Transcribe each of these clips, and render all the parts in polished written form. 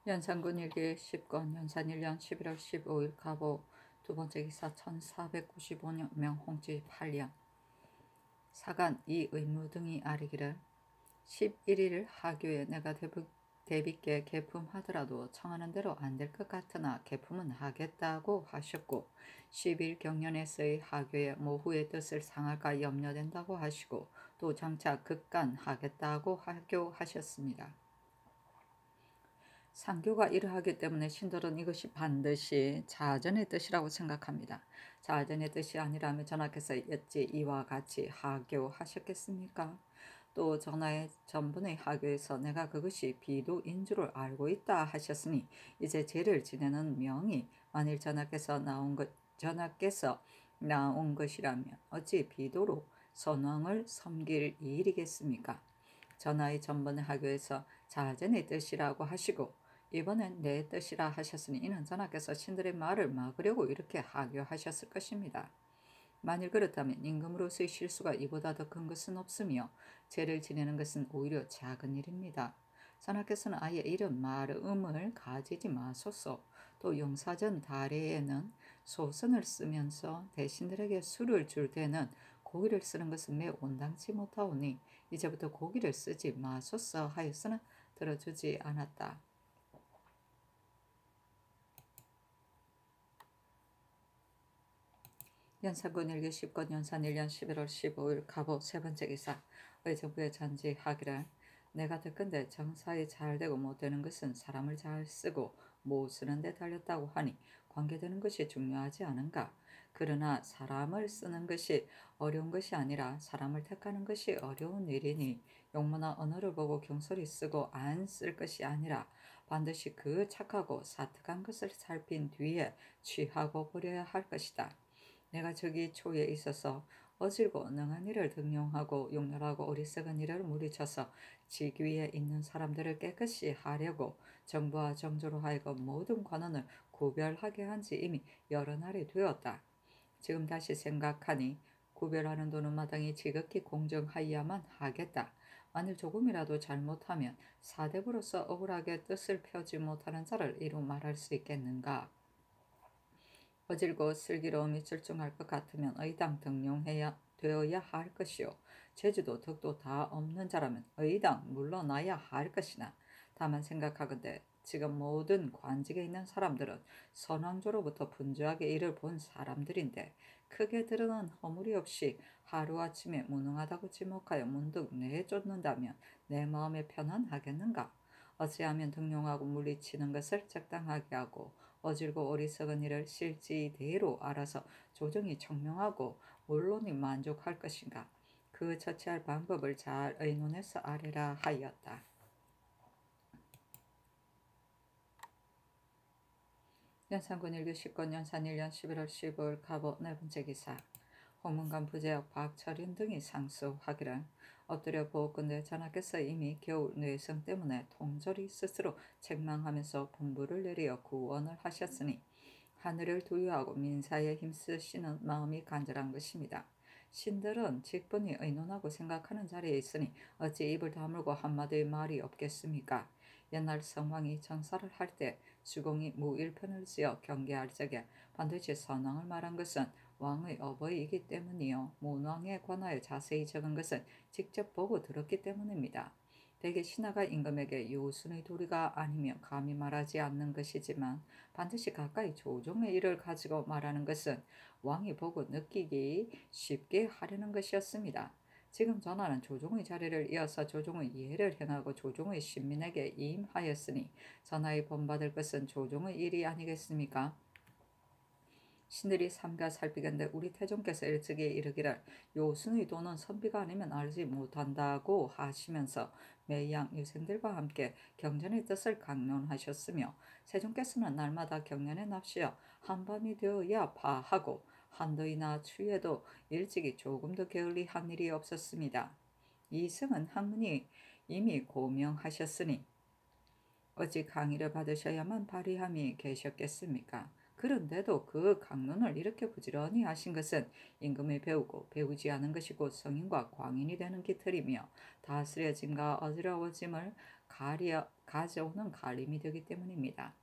연산군 일기 10권 연산 1년 11월 15일 갑오 두 번째 기사 1495명 홍지 8년 사간 이 의무 등이 아리기를 11일 하교에 내가 대비께 개품하더라도 청하는 대로 안 될 것 같으나 개품은 하겠다고 하셨고 10일 경련에서의 하교에 모후의 뜻을 상할까 염려된다고 하시고 또 장차 극간하겠다고 하교하셨습니다. 상교가 이러하기 때문에 신들은 이것이 반드시 자전의 뜻이라고 생각합니다. 자전의 뜻이 아니라면 전하께서 어찌 이와 같이 하교하셨겠습니까? 또 전하의 전번의 하교에서 내가 그것이 비도인 줄을 알고 있다 하셨으니 이제 죄를 지내는 명이 만일 전하께서 나온 것이라면 어찌 비도로 선왕을 섬길 일이겠습니까? 전하의 전번의 하교에서 자전의 뜻이라고 하시고 이번엔 내 뜻이라 하셨으니 이는 전하께서 신들의 말을 막으려고 이렇게 하교하셨을 것입니다. 만일 그렇다면 임금으로서의 실수가 이보다 더 큰 것은 없으며 죄를 지내는 것은 오히려 작은 일입니다. 전하께서는 아예 이런 마음을 가지지 마소서. 또 용사전 다례에는 소선을 쓰면서 대신들에게 술을 줄 때는 고기를 쓰는 것은 매우 온당치 못하오니 이제부터 고기를 쓰지 마소서 하였으나 들어주지 않았다. 연산군 일기 10권 연산 1년 11월 15일 갑오 세 번째 기사 의정부에 전지하기를 내가 듣건대 정사에 잘되고 못되는 것은 사람을 잘 쓰고 못 쓰는 데 달렸다고 하니 관계되는 것이 중요하지 않은가? 그러나 사람을 쓰는 것이 어려운 것이 아니라 사람을 택하는 것이 어려운 일이니 용모나 언어를 보고 경솔히 쓰고 안 쓸 것이 아니라 반드시 그 착하고 사특한 것을 살핀 뒤에 취하고 버려야 할 것이다. 내가 저기 초에 있어서 어질고 능한 일을 등용하고 용렬하고 어리석은 일을 물리쳐서 직위에 있는 사람들을 깨끗이 하려고 정부와 정조로 하여금 모든 관원을 구별하게 한 지 이미 여러 날이 되었다. 지금 다시 생각하니 구별하는 도는 마땅히 지극히 공정하여야만 하겠다. 만일 조금이라도 잘못하면 사대부로서 억울하게 뜻을 펴지 못하는 자를 이루 말할 수 있겠는가? 어질고 슬기로움이 출중할 것 같으면 의당 등용되어야 할 것이요 재주도 덕도 다 없는 자라면 의당 물러나야 할 것이나 다만 생각하건대 지금 모든 관직에 있는 사람들은 선왕조로부터 분주하게 일을 본 사람들인데 크게 드러난 허물이 없이 하루아침에 무능하다고 지목하여 문득 내쫓는다면 내 마음에 편안하겠는가? 어찌하면 등용하고 물리치는 것을 적당하게 하고 어질고 어리석은 일을 실지대로 알아서 조정이 청명하고 물론이 만족할 것인가? 그 처치할 방법을 잘 의논해서 아뢰라 하였다. 연산군 일기 10권 연산 1년 11월 15일 갑오 네 번째 기사 홍문관 부재역 박철인 등이 상수하기를 엎드려 보건대 전하께서 이미 겨울 뇌성 때문에 통절히 스스로 책망하면서 분부를 내려 구원을 하셨으니 하늘을 두유하고 민사에 힘쓰시는 마음이 간절한 것입니다. 신들은 직분이 의논하고 생각하는 자리에 있으니 어찌 입을 다물고 한마디의 말이 없겠습니까? 옛날 성왕이 전사를 할 때 주공이 무일편을 지어 경계할 적에 반드시 선왕을 말한 것은 왕의 어버이이기 때문이요 문왕에 관하여 자세히 적은 것은 직접 보고 들었기 때문입니다. 대개 신하가 임금에게 요순의 도리가 아니면 감히 말하지 않는 것이지만 반드시 가까이 조종의 일을 가지고 말하는 것은 왕이 보고 느끼기 쉽게 하려는 것이었습니다. 지금 전하는 조종의 자리를 이어서 조종의 예를 행하고 조종의 신민에게 임하였으니 전하의 본받을 것은 조종의 일이 아니겠습니까? 신들이 삼가 살피건대 우리 태종께서 일찍이 이르기를 요순의 도는 선비가 아니면 알지 못한다고 하시면서 매양 유생들과 함께 경전의 뜻을 강론하셨으며 세종께서는 날마다 경련에 납시어 한밤이 되어야 파하고 한더위나 추위에도 일찍이 조금도 게을리한 일이 없었습니다. 이승은 학문이 이미 고명하셨으니 어찌 강의를 받으셔야만 발휘함이 계셨겠습니까? 그런데도 그 강론을 이렇게 부지런히 하신 것은 임금이 배우고 배우지 않은 것이 곧 성인과 광인이 되는 기틀이며 다스려짐과 어지러워짐을 가져오는 갈림이 되기 때문입니다.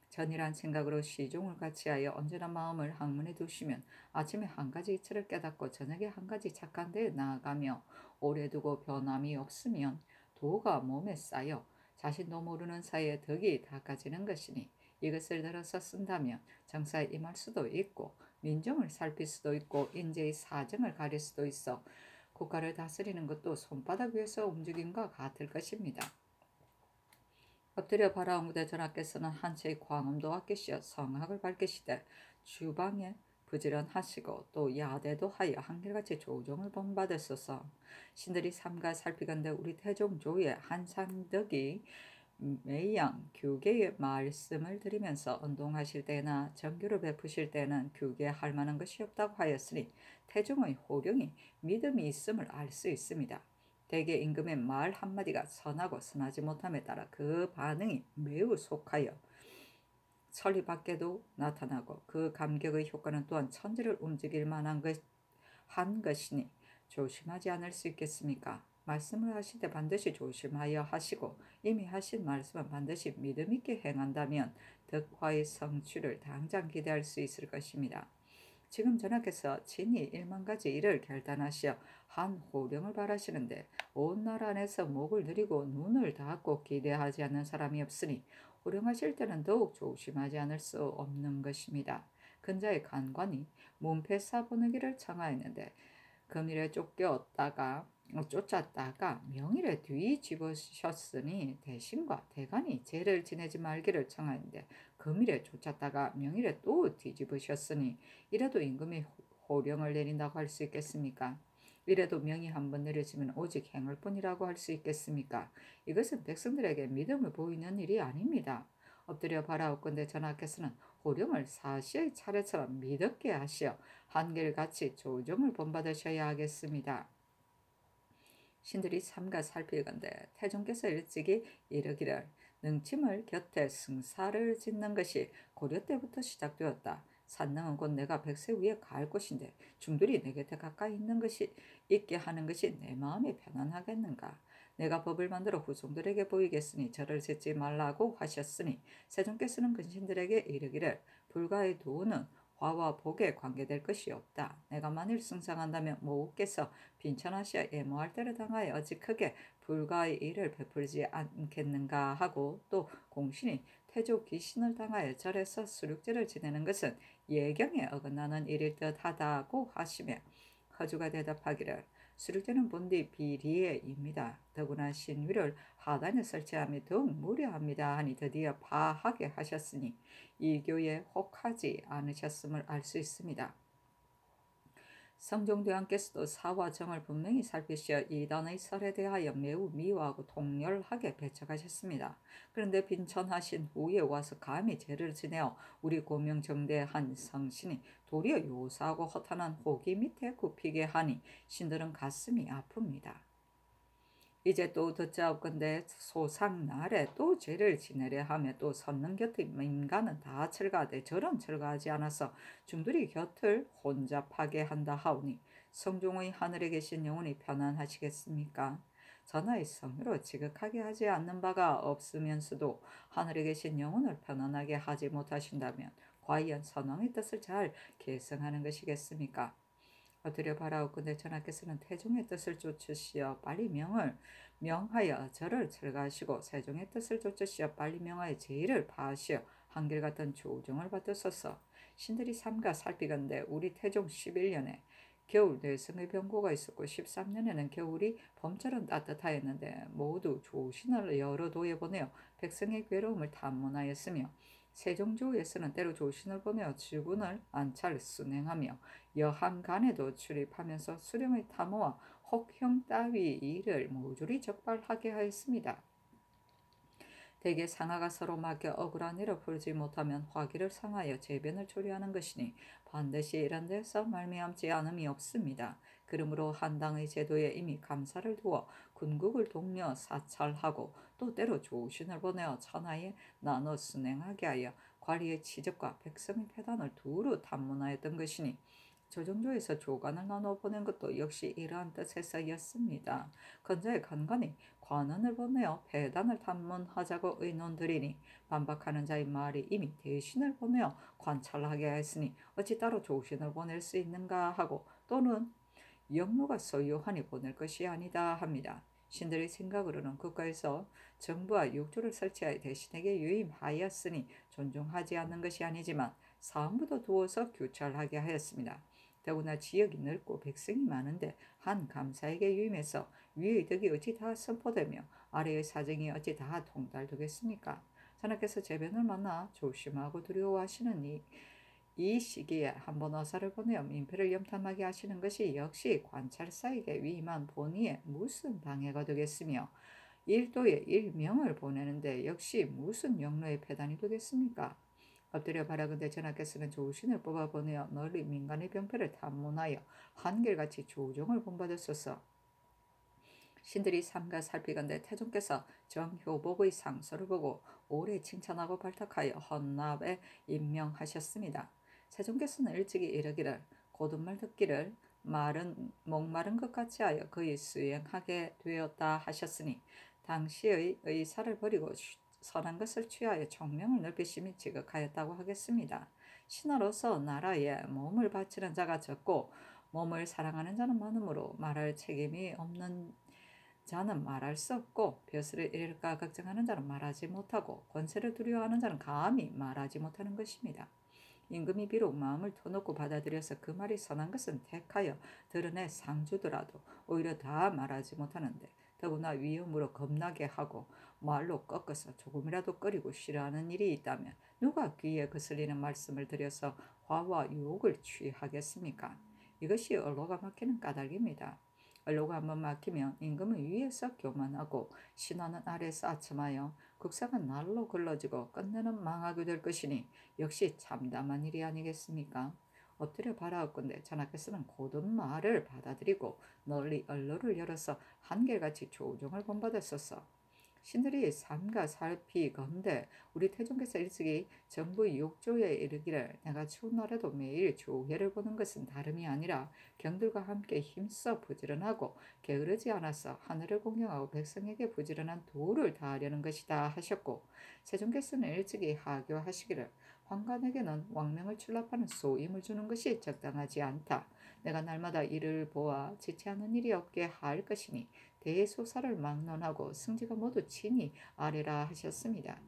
전이란 생각으로 시종을 같이하여 언제나 마음을 학문에 두시면 아침에 한 가지 이치를 깨닫고 저녁에 한 가지 착한 데에 나아가며 오래 두고 변함이 없으면 도가 몸에 쌓여 자신도 모르는 사이에 덕이 닦아지는 것이니 이것을 들어서 쓴다면 정사에 임할 수도 있고 민정을 살필 수도 있고 인재의 사정을 가릴 수도 있어 국가를 다스리는 것도 손바닥 위에서 움직임과 같을 것입니다. 엎드려 바라온 그대 전하께서는 한채의 광음도 아끼시어 성학을 밝히시되 주방에 부지런하시고 또 야대도 하여 한결같이 조종을 본받으소서. 신들이 삼가 살피건대 우리 태종조의 한상덕이 매양 교계의 말씀을 드리면서 운동하실 때나 정교를 베푸실 때는 교계할 만한 것이 없다고 하였으니 태종의 호령이 믿음이 있음을 알 수 있습니다. 대개 임금의 말 한마디가 선하고 선하지 못함에 따라 그 반응이 매우 속하여 천리 밖에도 나타나고 그 감격의 효과는 또한 천지를 움직일 만한 한 것이니 조심하지 않을 수 있겠습니까? 말씀을 하실 때 반드시 조심하여 하시고 이미 하신 말씀은 반드시 믿음 있게 행한다면 덕화의 성취를 당장 기대할 수 있을 것입니다. 지금 전하께서 친히 1만 가지 일을 결단하시어 한 호령을 바라시는데 온 나라 안에서 목을 들이고 눈을 닫고 기대하지 않는 사람이 없으니 호령하실 때는 더욱 조심하지 않을 수 없는 것입니다. 근자의 간관이 문패사 보내기를 청하였는데 금일에 쫓았다가 명일에 뒤집으셨으니 대신과 대간이 죄를 지내지 말기를 청하였는데 금일에 쫓았다가 명일에 또 뒤집으셨으니 이래도 임금이 호령을 내린다고 할 수 있겠습니까? 이래도 명이 한번 내려지면 오직 행할 뿐이라고 할 수 있겠습니까? 이것은 백성들에게 믿음을 보이는 일이 아닙니다. 엎드려 바라옵건대 전하께서는 호령을 사시의 차례처럼 믿었게 하시어 한결같이 조정을 본받으셔야 하겠습니다. 신들이 삼가 살필건대 태종께서 일찍이 이르기를 능침을 곁에 승사를 짓는 것이 고려 때부터 시작되었다. 산능은 곧 내가 백세 위에 가할 것인데 중들이 내 곁에 가까이 있게 하는 것이 내 마음이 편안하겠는가. 내가 법을 만들어 후손들에게 보이겠으니 절을 짓지 말라고 하셨으니 세종께서는 근신들에게 이르기를 불가의 도는 화와 복에 관계될 것이 없다. 내가 만일 승상한다면 모국께서 빈천하시어 애모할 때를 당하여 어찌 크게 불가의 일을 베풀지 않겠는가 하고 또 공신이 태조 귀신을 당하여 절에서 수륙제를 지내는 것은 예경에 어긋나는 일일 듯하다고 하시며 허주가 대답하기를 수륙제는 본디 비리에입니다. 더구나 신위를 하단에 설치함이 더욱 무료합니다 하니 드디어 파하게 하셨으니 이 교에 혹하지 않으셨음을 알 수 있습니다. 성종대왕께서도 사와 정을 분명히 살피시어 이단의 설에 대하여 매우 미화하고 통렬하게 배척하셨습니다. 그런데 빈천하신 후에 와서 감히 죄를 지내어 우리 고명정대한 성신이 도리어 요사하고 허탄한 호기 밑에 굽히게 하니 신들은 가슴이 아픕니다. 이제 또 듣자옵건대 소상날에 또 죄를 지내려 하며 또 섰는 곁의 인간은 다 철가되 저런 철가하지 않아서 중들이 곁을 혼잡하게 한다 하오니 성종의 하늘에 계신 영혼이 편안하시겠습니까? 전하의 성으로 지극하게 하지 않는 바가 없으면서도 하늘에 계신 영혼을 편안하게 하지 못하신다면 과연 선왕의 뜻을 잘 계승하는 것이겠습니까? 엎드려 바라옵건대 전하께서는 태종의 뜻을 쫓으시어 빨리 명하여 절을 철거하시고 세종의 뜻을 쫓으시어 빨리 명하여 제의를 파하시어 한결같은 조정을 받으소서. 신들이 삼가 살피건대 우리 태종 11년에 겨울 뇌성의 병고가 있었고 13년에는 겨울이 봄처럼 따뜻하였는데 모두 조신을 여러 도에 보내어 백성의 괴로움을 탐문하였으며 세종조에서는 때로 조신을 보내어 주군을 안찰 순행하며 여함간에도 출입하면서 수령의 탐호와 혹형 따위 일을 모조리 적발하게 하였습니다. 대개 상하가 서로 맡겨 억울한 일을 풀지 못하면 화기를 상하여 재변을 초래하는 것이니 반드시 이런 데서 말미암지 않음이 없습니다. 그러므로 한당의 제도에 이미 감사를 두어 군국을 독려 사찰하고 또 때로 조신을 보내어 천하에 나눠 순행하게 하여 관리의 치적과 백성의 폐단을 두루 탐문하였던 것이니 조정조에서 조간을 나눠 보낸 것도 역시 이러한 뜻에서였습니다. 건자의 간관이 관원을 보내어 폐단을 탐문하자고 의논드리니 반박하는 자의 말이 이미 대신을 보내어 관찰하게 했으니 어찌 따로 조신을 보낼 수 있는가 하고, 또는 영무가 소유하니 보낼 것이 아니다 합니다. 신들의 생각으로는 국가에서 정부와 욕조를 설치하여 대신에게 유임하였으니 존중하지 않는 것이 아니지만 사무도 두어서 규찰하게 하였습니다. 더구나 지역이 넓고 백성이 많은데 한 감사에게 유임해서 위의 덕이 어찌 다 선포되며 아래의 사정이 어찌 다 통달되겠습니까? 전하께서 제변을 만나 조심하고 두려워하시는 이 시기에 한번 어사를 보내어 민폐를 염탐하게 하시는 것이 역시 관찰사에게 위임한 본의에 무슨 방해가 되겠으며, 일도에 일명을 보내는데 역시 무슨 영로의 폐단이 되겠습니까? 엎드려 바라건대 전하께서는 조신을 뽑아 보내어 널리 민간의 병폐를 탐문하여 한결같이 조종을 본받았소서. 신들이 삼가 살피건대 태종께서 정효복의 상서를 보고 오래 칭찬하고 발탁하여 헌납에 임명하셨습니다. 세종께서는 일찍이 이르기를 곧은 말 듣기를 말은 목마른 것 같이 하여 거의 수행하게 되었다 하셨으니 당시의 의사를 버리고 선한 것을 취하여 총명을 넓히심이 지극하였다고 하겠습니다. 신하로서 나라에 몸을 바치는 자가 적고 몸을 사랑하는 자는 많으므로 말할 책임이 없는 자는 말할 수 없고 벼슬을 잃을까 걱정하는 자는 말하지 못하고 권세를 두려워하는 자는 감히 말하지 못하는 것입니다. 임금이 비록 마음을 터놓고 받아들여서 그 말이 선한 것은 택하여 드러내 상주더라도 오히려 다 말하지 못하는데, 더구나 위험으로 겁나게 하고 말로 꺾어서 조금이라도 꺼리고 싫어하는 일이 있다면 누가 귀에 거슬리는 말씀을 드려서 화와 유혹을 취하겠습니까? 이것이 언로가 막히는 까닭입니다. 언로가 한번 막히면 임금은 위에서 교만하고 신하는 아래에서 아첨하여 국사가 날로 걸러지고 끝내는 망하게 될 것이니 역시 참담한 일이 아니겠습니까? 엎드려 바라옵건대 전하께서는 곧은 말을 받아들이고 널리 언로를 열어서 한결같이 조종을 본받았소서. 신들이 삼가 살피건대 우리 태종께서 일찍이 정부 욕조에 이르기를 내가 추운 날에도 매일 조회를 보는 것은 다름이 아니라 경들과 함께 힘써 부지런하고 게으르지 않아서 하늘을 공경하고 백성에게 부지런한 도를 다하려는 것이다 하셨고, 세종께서는 일찍이 하교하시기를 황관에게는 왕명을 출납하는 소임을 주는 것이 적당하지 않다. 내가 날마다 이를 보아 지체하는 일이 없게 할 것이니 대소사를 막론하고 승지가 모두 친히 아뢰라 하셨습니다.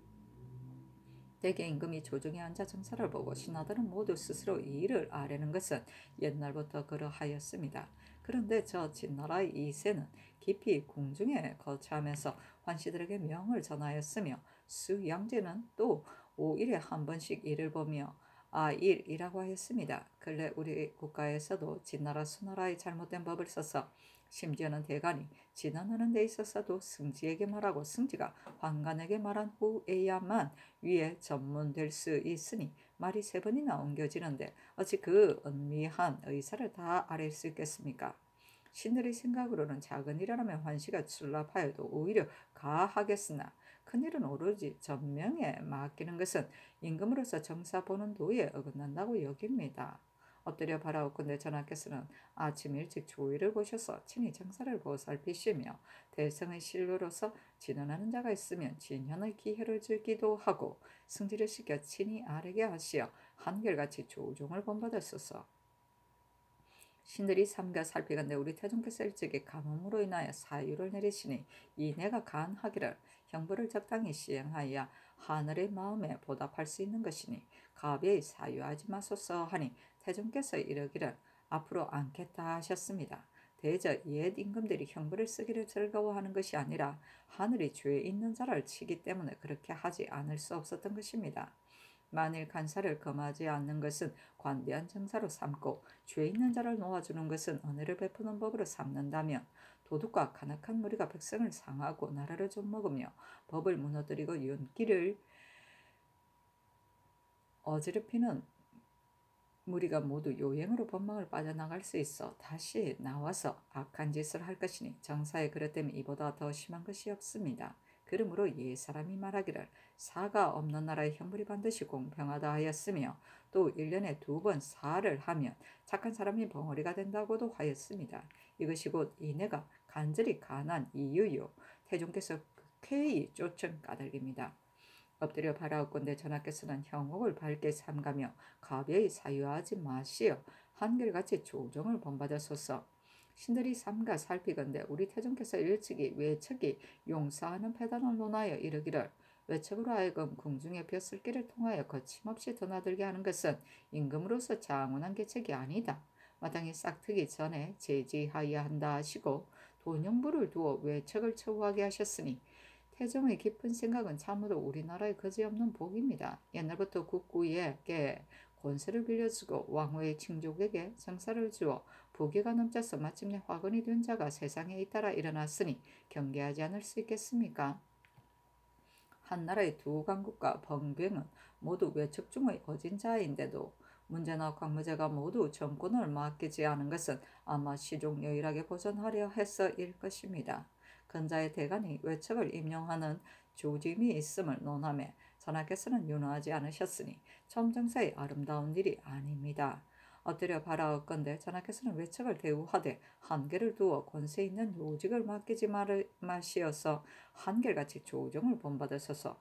대개 임금이 조정에 앉아 정사를 보고 신하들은 모두 스스로 이 일을 아뢰는 것은 옛날부터 그러하였습니다. 그런데 저 진나라의 이세는 깊이 궁중에 거처하면서 환시들에게 명을 전하였으며 수양제는 또 5일에 한 번씩 일을 보며 아일이라고 하였습니다. 근래 우리 국가에서도 진나라 수나라의 잘못된 법을 써서 심지어는 대간이 진언하는 데 있어서도 승지에게 말하고 승지가 환관에게 말한 후에야만 위에 전문될 수 있으니 말이 3번이나 옮겨지는데 어찌 그 은미한 의사를 다 아랠 수 있겠습니까? 신들의 생각으로는 작은 일이라면 환시가 출납하여도 오히려 가하겠으나 큰일은 오로지 전명에 맡기는 것은 임금으로서 정사 보는 도에 어긋난다고 여깁니다. 엎드려 바라옵건대 전하께서는 아침 일찍 조의를 보셔서 친히 정사를 보살피시며 대성의 신료로서 진언하는 자가 있으면 진현의 기회를 주기도 하고 승지를 시켜 친히 아뢰게 하시어 한결같이 조종을 본받았소서. 신들이 삼가 살피건대 우리 태종께서 일찍이 가뭄으로 인하여 사유를 내리시니 이내가 간하기를 형벌을 적당히 시행하여 하늘의 마음에 보답할 수 있는 것이니 가비의 사유하지 마소서 하니 태종께서 이르기를 앞으로 않겠다 하셨습니다. 대저 옛 임금들이 형벌을 쓰기를 즐거워하는 것이 아니라 하늘이 죄 있는 자를 치기 때문에 그렇게 하지 않을 수 없었던 것입니다. 만일 간사를 금하지 않는 것은 관대한 정사로 삼고 죄 있는 자를 놓아주는 것은 은혜를 베푸는 법으로 삼는다면 도둑과 간악한 무리가 백성을 상하고 나라를 좀먹으며 법을 무너뜨리고 윤기를 어지럽히는 무리가 모두 요행으로 법망을 빠져나갈 수 있어 다시 나와서 악한 짓을 할 것이니 정사의 그릇됨이 이보다 더 심한 것이 없습니다. 그러므로 옛사람이 말하기를 사가 없는 나라의 형벌이 반드시 공평하다 하였으며 또 1년에 2번 사를 하면 착한 사람이 벙어리가 된다고도 하였습니다. 이것이 곧 이내가 간절히 간한 이유요 태종께서 쾌히 쫓은 까닭입니다. 엎드려 바라옵건대 전하께서는 형옥을 밝게 삼가며 가벼이 사유하지 마시어 한결같이 조정을 본받으소서. 신들이 삼가 살피건대 우리 태종께서 일찍이 외척이 용사하는 패단을 논하여 이르기를 외척으로 하여금 궁중의 벼슬길을 통하여 거침없이 드나들게 하는 것은 임금으로서 장운한 계책이 아니다. 마땅히 싹트기 전에 제지하여야 한다 하시고 돈영부를 두어 외척을 처우하게 하셨으니 태종의 깊은 생각은 참으로 우리나라의 그지없는 복입니다. 옛날부터 국구에게 권세를 빌려주고 왕후의 친족에게 정사를 주어 부귀가 넘쳐서 마침내 화근이 된 자가 세상에 잇따라 일어났으니 경계하지 않을 수 있겠습니까? 한나라의 두 강국과 번병은 모두 외척 중의 거진 자인데도 문제나 광무제가 모두 정권을 맡기지 않은 것은 아마 시종 유일하게 보존하려 해서일 것입니다. 근자의 대간이 외척을 임용하는 조짐이 있음을 논하며 전하께서는 윤호하지 않으셨으니 점정사의 아름다운 일이 아닙니다. 엎드려 바라옵건대 전하께서는 외척을 대우하되 한계를 두어 권세 있는 요직을 맡기지 마시어서 한결같이 조정을 본받으소서.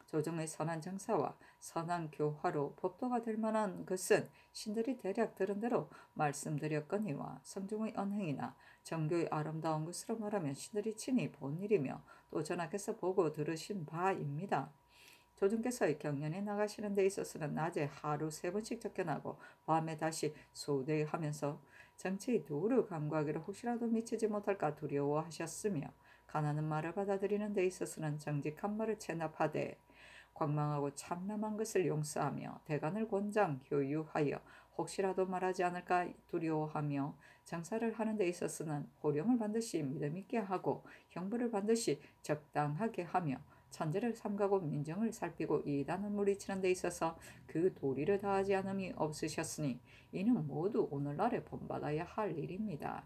조정의 선한 정사와 선한 교화로 법도가 될 만한 것은 신들이 대략 들은 대로 말씀드렸거니와 성중의 언행이나 정교의 아름다운 것으로 말하면 신들이 친히 본 일이며 또 전하께서 보고 들으신 바입니다. 조정께서의 경연에 나가시는 데 있어서는 낮에 하루 3번씩 접견하고 밤에 다시 소대하면서 정치의 도를 간구하기를 혹시라도 미치지 못할까 두려워하셨으며 가난한 말을 받아들이는 데 있어서는 정직한 말을 체납하되 광망하고 참남한 것을 용서하며 대간을 권장 교유하여 혹시라도 말하지 않을까 두려워하며 장사를 하는 데 있어서는 호령을 반드시 믿음 있게 하고 형벌을 반드시 적당하게 하며 천재를 삼가고 민정을 살피고 이단을 물리치는 데 있어서 그 도리를 다하지 않음이 없으셨으니 이는 모두 오늘날에 본받아야 할 일입니다.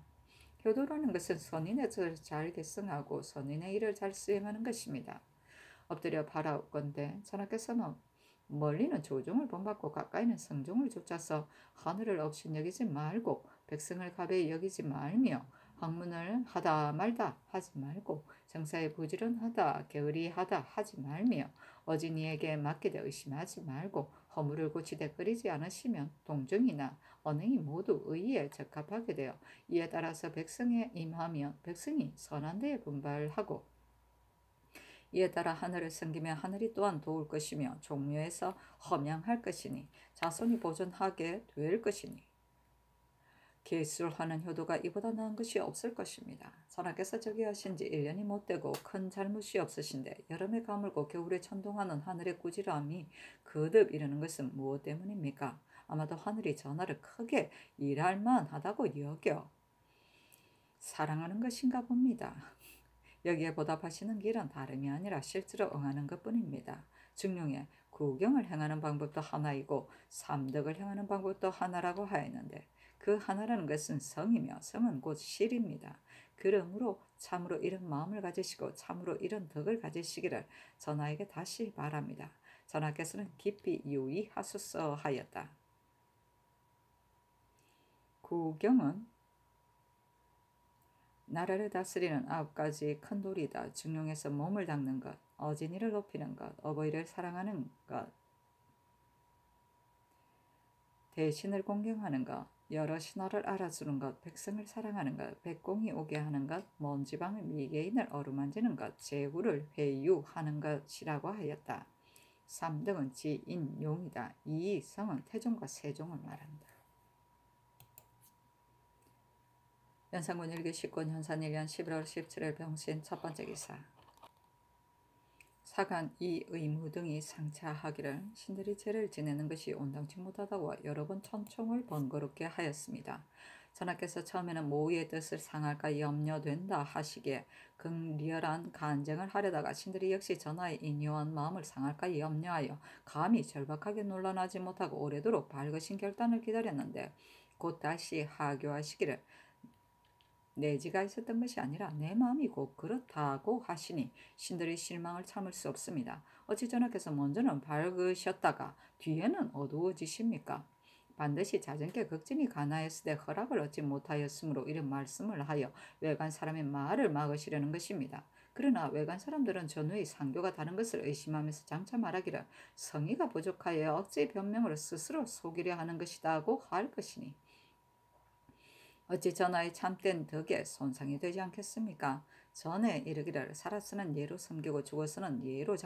효도라는 것은 선인의 뜻을 잘 계승하고 선인의 일을 잘 수행하는 것입니다. 엎드려 바라옵건대 전하께서는 멀리는 조종을 본받고 가까이는 성종을 좇아서 하늘을 업신여기지 말고 백성을 가벼이 여기지 말며 학문을 하다 말다 하지 말고 정사에 부지런하다 게으리하다 하지 말며 어진이에게 맡기되 의심하지 말고 허물을 고치되 끓이지 않으시면 동정이나 언행이 모두 의에 적합하게 되어 이에 따라서 백성에 임하면 백성이 선한 데에 분발하고 이에 따라 하늘을 섬기며 하늘이 또한 도울 것이며 종묘에서 험양할 것이니 자손이 보존하게 될 것이니 계술하는 효도가 이보다 나은 것이 없을 것입니다. 전하께서 저기 하신 지 1년이 못되고 큰 잘못이 없으신데 여름에 가물고 겨울에 천동하는 하늘의 꾸지람이 거듭 이르는 것은 무엇 때문입니까? 아마도 하늘이 전하를 크게 일할 만하다고 여겨 사랑하는 것인가 봅니다. 여기에 보답하시는 길은 다름이 아니라 실제로 응하는 것뿐입니다. 중용에 구경을 행하는 방법도 하나이고 삼덕을 행하는 방법도 하나라고 하였는데 그 하나라는 것은 성이며 성은 곧 실입니다. 그러므로 참으로 이런 마음을 가지시고 참으로 이런 덕을 가지시기를 전하에게 다시 바랍니다. 전하께서는 깊이 유의하소서 하였다. 구경은 나라를 다스리는 9가지 큰 도리다. 중용에서 몸을 닦는 것, 어진이를 높이는 것, 어버이를 사랑하는 것, 대신을 공경하는 것, 여러 신하를 알아주는 것, 백성을 사랑하는 것, 백공이 오게 하는 것, 먼 지방의 미개인을 어루만지는 것, 제후를 회유하는 것이라고 하였다. 3등은 지인용이다. 이 성은 태종과 세종을 말한다. 연산군 일기 19년 현산 1년 11월 17일 병신 첫 번째 기사. 사간 이 의무 등이 상차하기를 신들이 죄를 지내는 것이 온당치 못하다고 여러 번 천총을 번거롭게 하였습니다. 전하께서 처음에는 모의의 뜻을 상할까 염려된다 하시기에 극리얼한 간쟁을 하려다가 신들이 역시 전하의 인요한 마음을 상할까 염려하여 감히 절박하게 논란하지 못하고 오래도록 밝으신 결단을 기다렸는데 곧 다시 하교하시기를 내지가 있었던 것이 아니라 내 마음이 곧 그렇다고 하시니 신들의 실망을 참을 수 없습니다. 어찌 전하께서 먼저는 밝으셨다가 뒤에는 어두워지십니까? 반드시 자전께 극진히 가나했으되 허락을 얻지 못하였으므로 이런 말씀을 하여 외간 사람의 말을 막으시려는 것입니다. 그러나 외간 사람들은 전후의 상교가 다른 것을 의심하면서 장차 말하기를 성의가 부족하여 억지 변명으로 스스로 속이려 하는 것이다 하고 할 것이니 어찌 전하의 참된 덕에 손상이 되지 않겠습니까? 전에 이르기를 살아서는 예로 섬기고 죽어서는 예로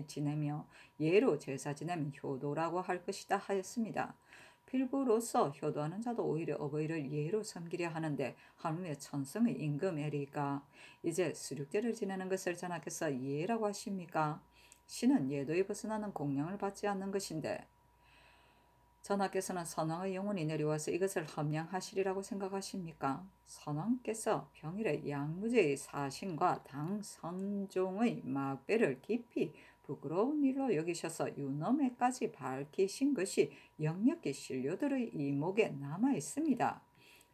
지내며 예로 제사 지내면 효도라고 할 것이다 하였습니다. 필부로서 효도하는 자도 오히려 어버이를 예로 섬기려 하는데 하물며 천성의 임금이리까 이제 수륙제를 지내는 것을 전하께서 예라고 하십니까? 신은 예도에 벗어나는 공양을 받지 않는 것인데 전하께서는 선왕의 영혼이 내려와서 이것을 함양하시리라고 생각하십니까? 선왕께서 평일에 양무제의 사신과 당 선종의 막배를 깊이 부끄러운 일로 여기셔서 유념에까지 밝히신 것이 역력히 신료들의 이목에 남아 있습니다.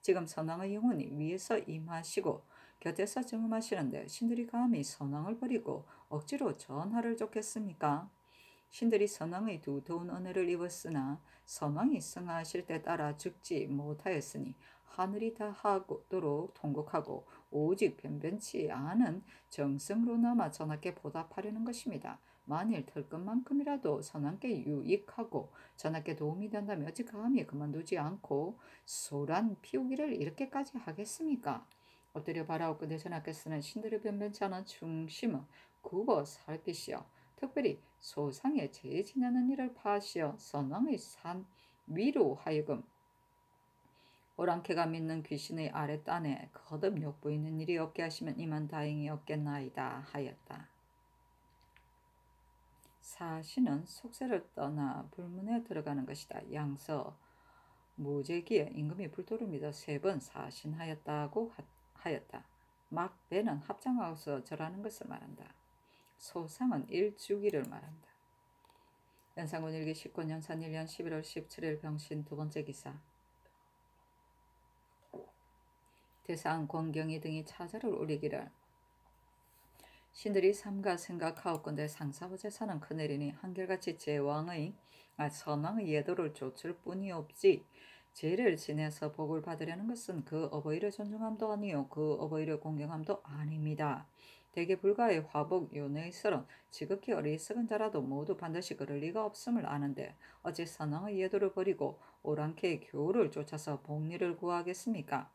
지금 선왕의 영혼이 위에서 임하시고 곁에서 정음하시는데 신들이 감히 선왕을 버리고 억지로 전하를 쫓겠습니까? 신들이 선왕의 두터운 은혜를 입었으나 선왕이 승하하실 때 따라 죽지 못하였으니 하늘이 다 하도록 통곡하고 오직 변변치 않은 정성으로 남아 전하께 보답하려는 것입니다. 만일 털 것만큼이라도 선왕께 유익하고 전하께 도움이 된다면 어찌 감히 그만두지 않고 소란 피우기를 이렇게까지 하겠습니까? 엎드려 바라옵건대 전하께서는 신들의 변변치 않은 중심을 굽어 살피시어 특별히 소상에 죄 지내는 일을 파하시어 선왕의 산 위로 하여금 오랑캐가 믿는 귀신의 아랫단에 거듭 욕보이는 일이 없게 하시면 이만 다행이 없겠나이다 하였다. 사신은 속세를 떠나 불문에 들어가는 것이다. 양서 무제기에 임금이 불도를 믿어 3번 사신하였다고 하였다. 막배는 합장하고서 절하는 것을 말한다. 소상은 일주기를 말한다. 연산군 일기 19년 산일년 11월 17일 병신 두 번째 기사. 대상 권경이 등이 차자를 올리기를 신들이 삼가 생각하옵건대 상사와 제사는 크내리니 한결같이 선왕의 예도를 좇을 뿐이 없지 죄를 지내서 복을 받으려는 것은 그 어버이를 존중함도 아니요 그 어버이를 공경함도 아닙니다. 대개 불가의 화복 요내설은 지극히 어리석은 자라도 모두 반드시 그럴 리가 없음을 아는데 어찌 선왕의 예도를 버리고 오랑캐의 교훈을 쫓아서 복리를 구하겠습니까?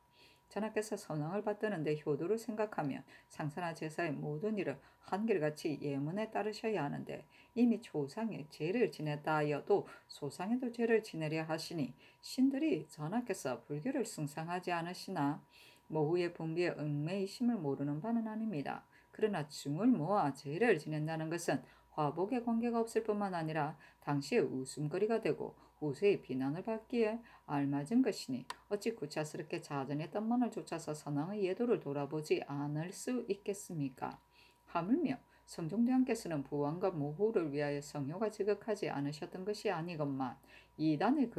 전하께서 선왕을 받드는데 효도를 생각하면 상사나 제사의 모든 일을 한결같이 예문에 따르셔야 하는데 이미 조상의 죄를 지냈다 하여도 소상에도 죄를 지내려 하시니 신들이 전하께서 불교를 숭상하지 않으시나 모후의 분비에 얽매이심을 모르는 바는 아닙니다. 그러나 중을 모아 죄를 지낸다는 것은 화복에 관계가 없을 뿐만 아니라 당시의 웃음거리가 되고 후세의 비난을 받기에 알맞은 것이니 어찌 구차스럽게 자전했던 만을 쫓아서 선왕의 예도를 돌아보지 않을 수 있겠습니까? 하물며 성종대왕께서는 부왕과 모후를 위하여 성효가 지극하지 않으셨던 것이 아니건만 이단에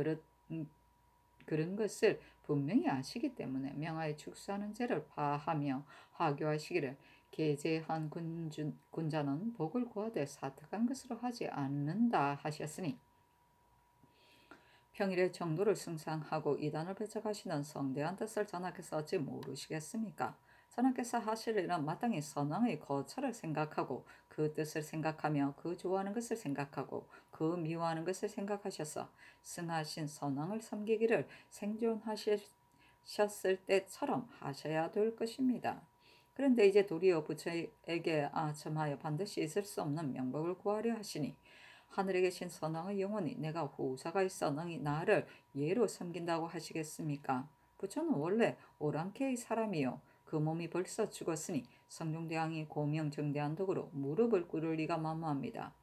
그런 것을 분명히 아시기 때문에 명하에 축소하는 죄를 파하며 하교하시기를 계제한 군자는 복을 구하되 사특한 것으로 하지 않는다 하셨으니 평일에 정도를 승상하고 이단을 배척하시는 성대한 뜻을 전하께서 어찌 모르시겠습니까? 전하께서 하실 일은 마땅히 선왕의 거처를 생각하고 그 뜻을 생각하며 그 좋아하는 것을 생각하고 그 미워하는 것을 생각하셔서 승하신 선왕을 섬기기를 생존하셨을 때처럼 하셔야 될 것입니다. 그런데 이제 도리어 부처에게 아첨하여 반드시 있을 수 없는 명복을 구하려 하시니 하늘에 계신 선왕의 영혼이 내가 후사가 있어 너희 나를 예로 섬긴다고 하시겠습니까? 부처는 원래 오랑캐의 사람이요 그 몸이 벌써 죽었으니 성종대왕이 고명정대한 덕으로 무릎을 꿇을 리가 만무합니다.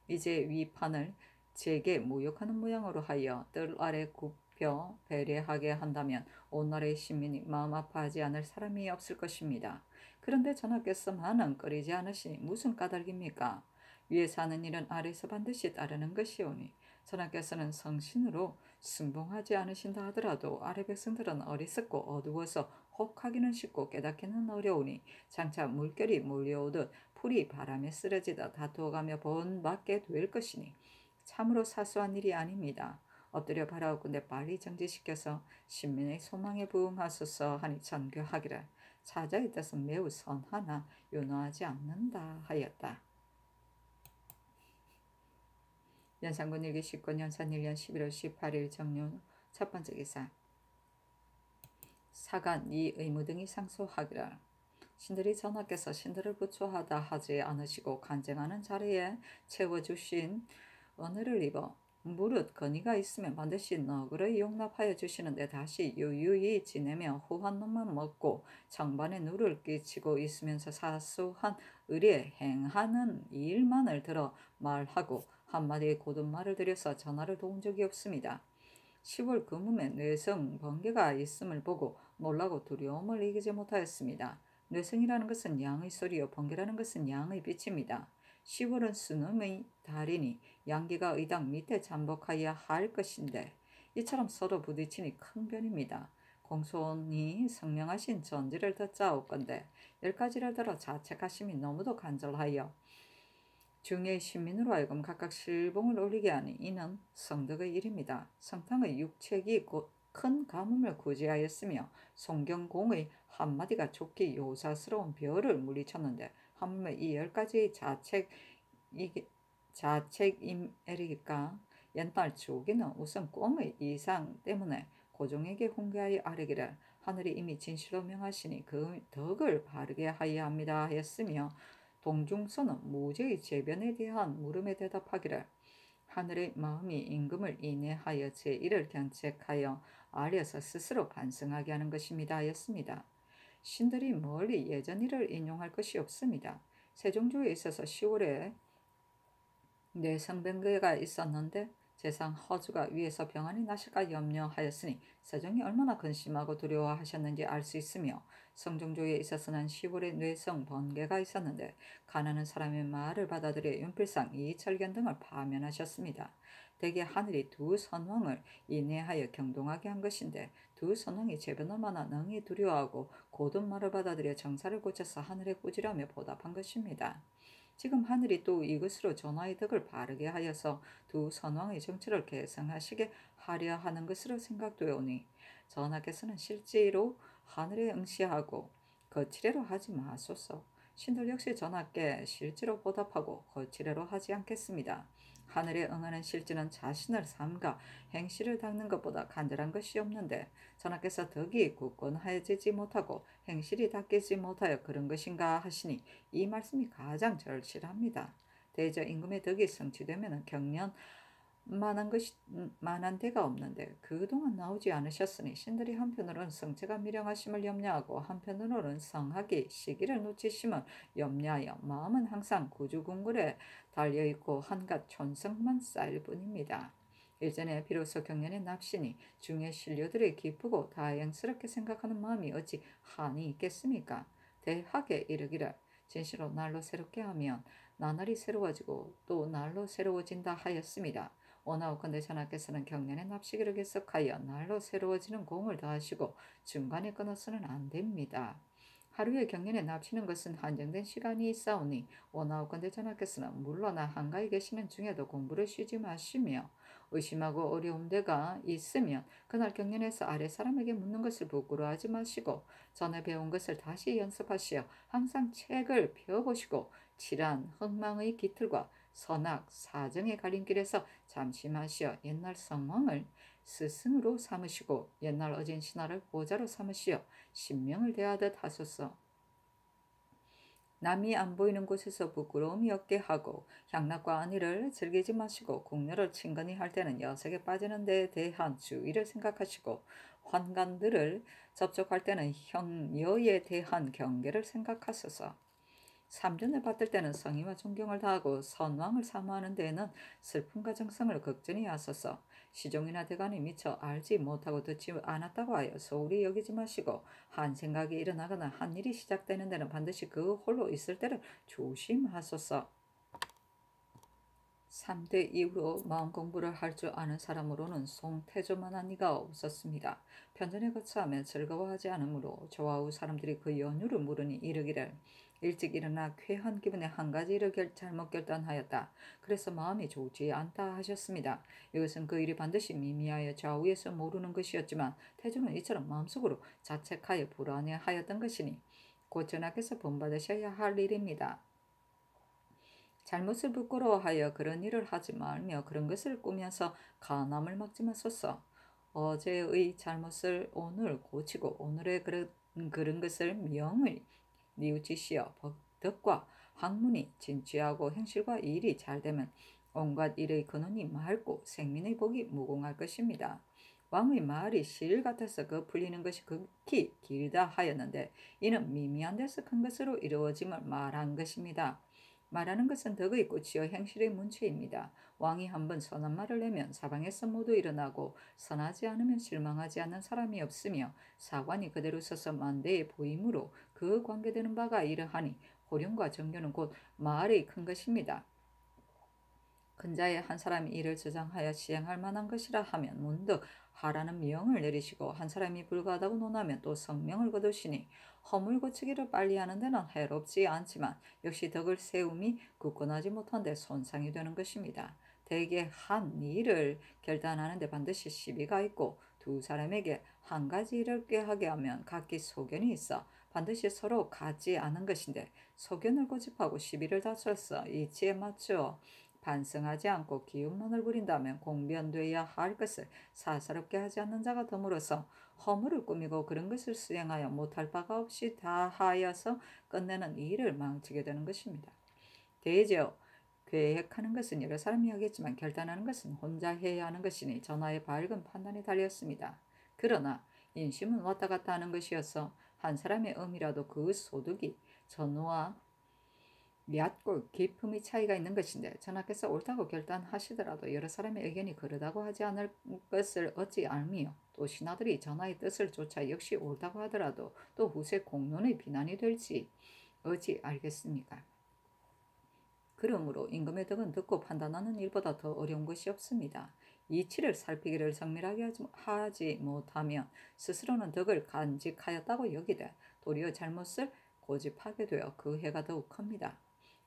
이제 위판을 제게 모욕하는 모양으로 하여 뜰 아래 굽혀 배례하게 한다면 온 나라의 신민이 마음 아파하지 않을 사람이 없을 것입니다. 그런데 전하께서 많은 끓이지 않으시니 무슨 까닭입니까? 위에서 하는 일은 아래에서 반드시 따르는 것이오니 전하께서는 성신으로 승봉하지 않으신다 하더라도 아래 백성들은 어리석고 어두워서 혹하기는 쉽고 깨닫기는 어려우니 장차 물결이 몰려오듯 풀이 바람에 쓰러지다 다투어가며 본받게 될 것이니 참으로 사소한 일이 아닙니다. 엎드려 바라옵건대 빨리 정지시켜서 신민의 소망에 부응하소서 하니 전교하기를 사자의 뜻은 매우 선하나 요노하지 않는다 하였다. 연산군 일기 19년 연산 1년 11월 18일 정료 첫 번째 기사. 사간 이 의무 등이 상소하기를 신들이 전하께서 신들을 부추하다 하지 않으시고 간쟁하는 자리에 채워주신 은혜를 입어 무릇 건의가 있으면 반드시 너그러이 용납하여 주시는데 다시 유유히 지내며 후한 놈만 먹고 정반에 누를 끼치고 있으면서 사소한 의리에 행하는 일만을 들어 말하고 한마디의 고든 말을 들여서 전하를 도운 적이 없습니다. 10월 금음에 뇌성 번개가 있음을 보고 놀라고 두려움을 이기지 못하였습니다. 뇌성이라는 것은 양의 소리요 번개라는 것은 양의 빛입니다. 10월은 수능의 달이니 양기가 의당 밑에 잠복하여야 할 것인데 이처럼 서로 부딪히니 큰 변입니다. 공손히 성명하신 전지를 듣자옵건대 10가지를 들어 자책하심이 너무도 간절하여 중의 신민으로 하여금 각각 실봉을 올리게 하니 이는 성덕의 일입니다. 성탕의 육책이 곧 큰 가뭄을 구제하였으며 송경공의 한마디가 좋기 요사스러운 별을 물리쳤는데 하물며 이 10가지의 자책임에리까 옛날 조기는 우선 꽁의 이상 때문에 고종에게 훈계하여 아뢰기를 하늘이 이미 진실로 명하시니 그 덕을 바르게 하여야 합니다 하였으며 동중서는 무죄의 재변에 대한 물음에 대답하기를 하늘의 마음이 임금을 인해하여 제1을 견책하여 아려서 스스로 반성하게 하는 것입니다 하였습니다. 신들이 멀리 예전 일을 인용할 것이 없습니다. 세종조에 있어서 10월에 뇌성변개가 있었는데 재상 허주가 위에서 병환이 나실까 염려하였으니 세종이 얼마나 근심하고 두려워하셨는지 알 수 있으며 성종조에 있어서는 10월에 뇌성 번개가 있었는데 가난한 사람의 말을 받아들여 윤필상, 이철견 등을 파면하셨습니다. 대개 하늘이 두 선왕을 인해하여 경동하게 한 것인데 두 선왕이 재변 얼마나 능히 두려워하고 고든 말을 받아들여 정사를 고쳐서 하늘에 꾸지라며 보답한 것입니다. 지금 하늘이 또 이것으로 전하의 덕을 바르게 하여서 두 선왕의 정치를 개성하시게 하려 하는 것으로 생각되오니 전하께서는 실제로 하늘에 응시하고 거칠애로 하지 마소서. 신들 역시 전하께 실제로 보답하고 거칠애로 하지 않겠습니다. 하늘에 응하는 실제는 자신을 삼가 행실을 닦는 것보다 간절한 것이 없는데 전하께서 덕이 굳건해지지 못하고 행실이 닦이지 못하여 그런 것인가 하시니 이 말씀이 가장 절실합니다. 대저 임금의 덕이 성취되면 경련 만한 데가 없는데 그동안 나오지 않으셨으니 신들이 한편으로는 성체가 미령하심을 염려하고 한편으로는 성하기 시기를 놓치심을 염려하여 마음은 항상 구주궁굴에 달려있고 한갓 촌성만 쌓일 뿐입니다. 일전에 비로소 경련의 납신이 중의 신료들의 기쁘고 다행스럽게 생각하는 마음이 어찌 한이 있겠습니까? 대학에 이르기를 진실로 날로 새롭게 하면 나날이 새로워지고 또 날로 새로워진다 하였습니다. 원하옵건대 전하께서는 경련의 납시기를 계속하여 날로 새로워지는 공을 다하시고 중간에 끊어서는 안 됩니다. 하루에 경련에 납치는 것은 한정된 시간이 있사오니 원하옵건대 전하께서는 물러나 한가에 계시는 중에도 공부를 쉬지 마시며 의심하고 어려운 데가 있으면 그날 경련에서 아래 사람에게 묻는 것을 부끄러워하지 마시고 전에 배운 것을 다시 연습하시어 항상 책을 펴보시고 칠한 흥망의 기틀과 선악, 사정의 갈림길에서 잠시 마시어 옛날 성왕을 스승으로 삼으시고 옛날 어진 신하를 보좌로 삼으시어 신명을 대하듯 하소서. 남이 안 보이는 곳에서 부끄러움이 없게 하고 향락과 안위를 즐기지 마시고 궁녀를 친근히 할 때는 여색에 빠지는 데에 대한 주의를 생각하시고 환관들을 접촉할 때는 형여에 대한 경계를 생각하소서. 삼전을 받들 때는 성의와 존경을 다하고 선왕을 사모하는 데에는 슬픔과 정성을 극진히 하소서. 시종이나 대간이 미처 알지 못하고 듣지 않았다고 하여 소홀히 여기지 마시고 한 생각이 일어나거나 한 일이 시작되는 데는 반드시 그 홀로 있을 때를 조심하소서. 3대 이후로 마음 공부를 할 줄 아는 사람으로는 송태조만한 이가 없었습니다. 편전에 거처하며 즐거워하지 않으므로 조화후 사람들이 그 연유를 물으니 이르기를 일찍 일어나 쾌한 기분에 한 가지 일을 잘못 결단하였다. 그래서 마음이 좋지 않다 하셨습니다. 이것은 그 일이 반드시 미미하여 좌우에서 모르는 것이었지만 태조는 이처럼 마음속으로 자책하여 불안해하였던 것이니 곧 전하께서 본받으셔야 할 일입니다. 잘못을 부끄러워하여 그런 일을 하지 말며 그런 것을 꾸면서 간암을 막지 마소서. 어제의 잘못을 오늘 고치고 오늘의 그런 것을 명을 뉘우치시어 덕과 학문이 진취하고 행실과 일이 잘되면 온갖 일의 근원이 맑고 생민의 복이 무궁할 것입니다. 왕의 말이 실 같아서 그 풀리는 것이 극히 길다 하였는데 이는 미미한 데서 큰 것으로 이루어짐을 말한 것입니다. 말하는 것은 덕의 꽃이요 행실의 문체입니다. 왕이 한번 선한 말을 내면 사방에서 모두 일어나고 선하지 않으면 실망하지 않는 사람이 없으며 사관이 그대로 서서 만대에 보임으로 그 관계되는 바가 이러하니 호령과 정교는 곧 말이 큰 것입니다. 큰 자의 한 사람이 이를 주장하여 시행할 만한 것이라 하면 문득 하라는 명을 내리시고 한 사람이 불가하다고 논하면 또 성명을 거두시니 허물 고치기를 빨리 하는 데는 해롭지 않지만 역시 덕을 세움이 굳건하지 못한 데 손상이 되는 것입니다. 대개 한 일을 결단하는 데 반드시 시비가 있고 두 사람에게 한 가지 일을 꾀하게 하면 각기 소견이 있어 반드시 서로 같지 않은 것인데 소견을 고집하고 시비를 다쳐서 이치에 맞추어 반성하지 않고 기운만을 부린다면 공변되어야 할 것을 사사롭게 하지 않는 자가 덤으로써 허물을 꾸미고 그런 것을 수행하여 못할 바가 없이 다하여서 끝내는 일을 망치게 되는 것입니다. 대저 계획하는 것은 여러 사람이 하겠지만 결단하는 것은 혼자 해야 하는 것이니 전하의 밝은 판단이 달렸습니다. 그러나 인심은 왔다 갔다 하는 것이어서 한 사람의 음이라도 그 소득이 전우와 얕고 깊음의 차이가 있는 것인데 전하께서 옳다고 결단하시더라도 여러 사람의 의견이 그러다고 하지 않을 것을 어찌 알미요. 또 신하들이 전하의 뜻을 조차 역시 옳다고 하더라도 또 후세 공론의 비난이 될지 어찌 알겠습니까? 그러므로 임금의 덕은 듣고 판단하는 일보다 더 어려운 것이 없습니다. 이치를 살피기를 정밀하게 하지 못하면 스스로는 덕을 간직하였다고 여기되 도리어 잘못을 고집하게 되어 그 해가 더욱 큽니다.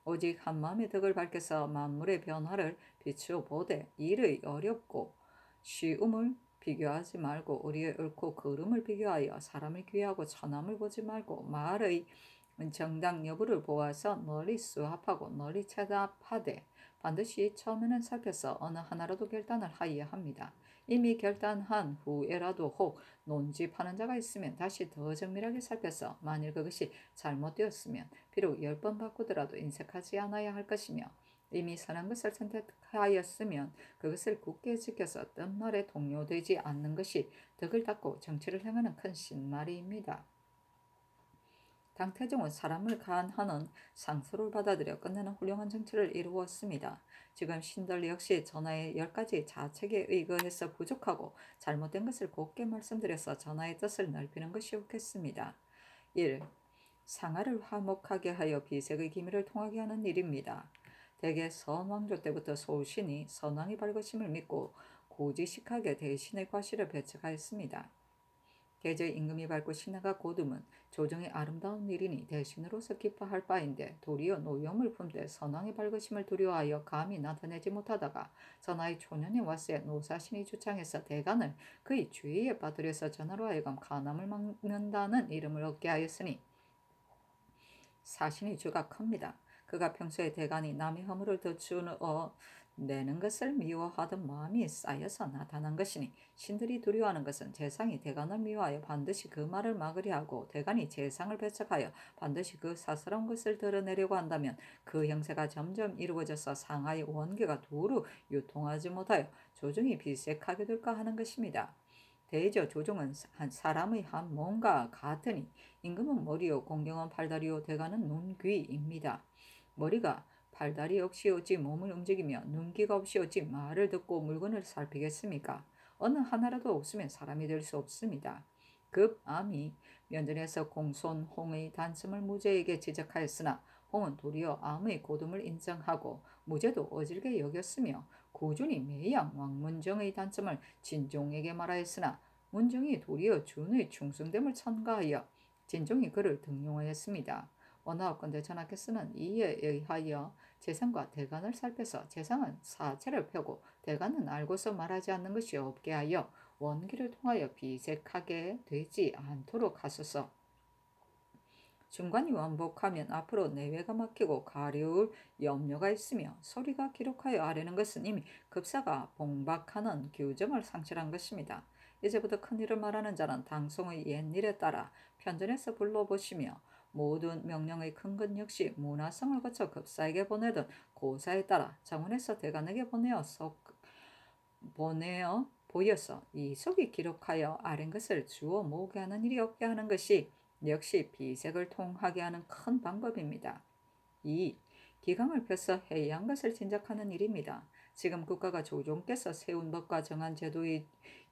오직 한마음의 덕을 밝혀서 만물의 변화를 비추어 보되 일의 어렵고 쉬움을 비교하지 말고 우리의 옳고 그름을 비교하여 사람을 귀하고 천함을 보지 말고 말의 정당 여부를 보아서 널리 수합하고 널리 체답하되 반드시 처음에는 살펴서 어느 하나라도 결단을 하여야 합니다. 이미 결단한 후에라도 혹 논집하는 자가 있으면 다시 더 정밀하게 살펴서 만일 그것이 잘못되었으면 비록 10번 바꾸더라도 인색하지 않아야 할 것이며 이미 선한 것을 선택하였으면 그것을 굳게 지켜서 어떤 말에 동요되지 않는 것이 덕을 닦고 정치를 행하는 큰 신말입니다. 당태종은 사람을 간하는 상소를 받아들여 끝내는 훌륭한 정치를 이루었습니다. 지금 신들 역시 전하의 10가지 자책에 의거해서 부족하고 잘못된 것을 곱게 말씀드려서 전하의 뜻을 넓히는 것이 옳겠습니다. 1. 상하를 화목하게 하여 비색의 기미를 통하게 하는 일입니다. 대개 선왕조 때부터 소신이 선왕의 밝으심을 믿고 고지식하게 대신의 과실을 배척하였습니다. 대저 임금이 밝고 신하가 고둠은 조정의 아름다운 일이니 대신으로서 기뻐할 바인데 도리어 노염을 품되 선왕의 밝으심을 두려워하여 감히 나타내지 못하다가 전하의 초년에 왔을 노사신이 주창해서 대간을 그의 주의에 빠뜨려서 전하로 하여금 간암을 막는다는 이름을 얻게 하였으니 사신의 죄가 큽니다. 그가 평소에 대간이 남의 허물을 덧주어 내는 것을 미워하던 마음이 쌓여서 나타난 것이니 신들이 두려워하는 것은 재상이 대간을 미워하여 반드시 그 말을 막으려 하고 대간이 재상을 배척하여 반드시 그 사스러운 것을 드러내려고 한다면 그 형세가 점점 이루어져서 상하의 원계가 두루 유통하지 못하여 조정이 비색하게 될까 하는 것입니다. 대저 조정은 한 사람의 한 몸과 같으니 임금은 머리요 공경은 팔다리요 대간은 눈, 귀입니다. 머리가 팔다리 없이 어찌 몸을 움직이며 눈기가 없이 어찌 말을 듣고 물건을 살피겠습니까? 어느 하나라도 없으면 사람이 될 수 없습니다. 급암이 면전에서 공손 홍의 단점을 무죄에게 지적하였으나 홍은 도리어 암의 고둠을 인정하고 무죄도 어질게 여겼으며 고준이 매양 왕문정의 단점을 진종에게 말하였으나 문정이 도리어 준의 충성됨을 첨가하여 진종이 그를 등용하였습니다. 원하옵건대 전하께서는 이에 의하여 재상과 대간을 살펴서 재상은 사체를 펴고 대간은 알고서 말하지 않는 것이 없게 하여 원기를 통하여 비색하게 되지 않도록 하소서. 중간이 완복하면 앞으로 내외가 막히고 가려울 염려가 있으며 소리가 기록하여 아뢰는 것은 이미 급사가 봉박하는 규정을 상실한 것입니다. 이제부터 큰일을 말하는 자는 당송의 옛일에 따라 편전에서 불러보시며 모든 명령의 근건 역시 문화성을 거쳐 급사에게 보내던 고사에 따라 정원에서 대간에게 보내어 보여서 이 속이 기록하여 아랜 것을 주어 모으게 하는 일이 없게 하는 것이 역시 비색을 통하게 하는 큰 방법입니다. 2. 기강을 펴서 해이한 것을 진작하는 일입니다. 지금 국가가 조종께서 세운 법과 정한 제도의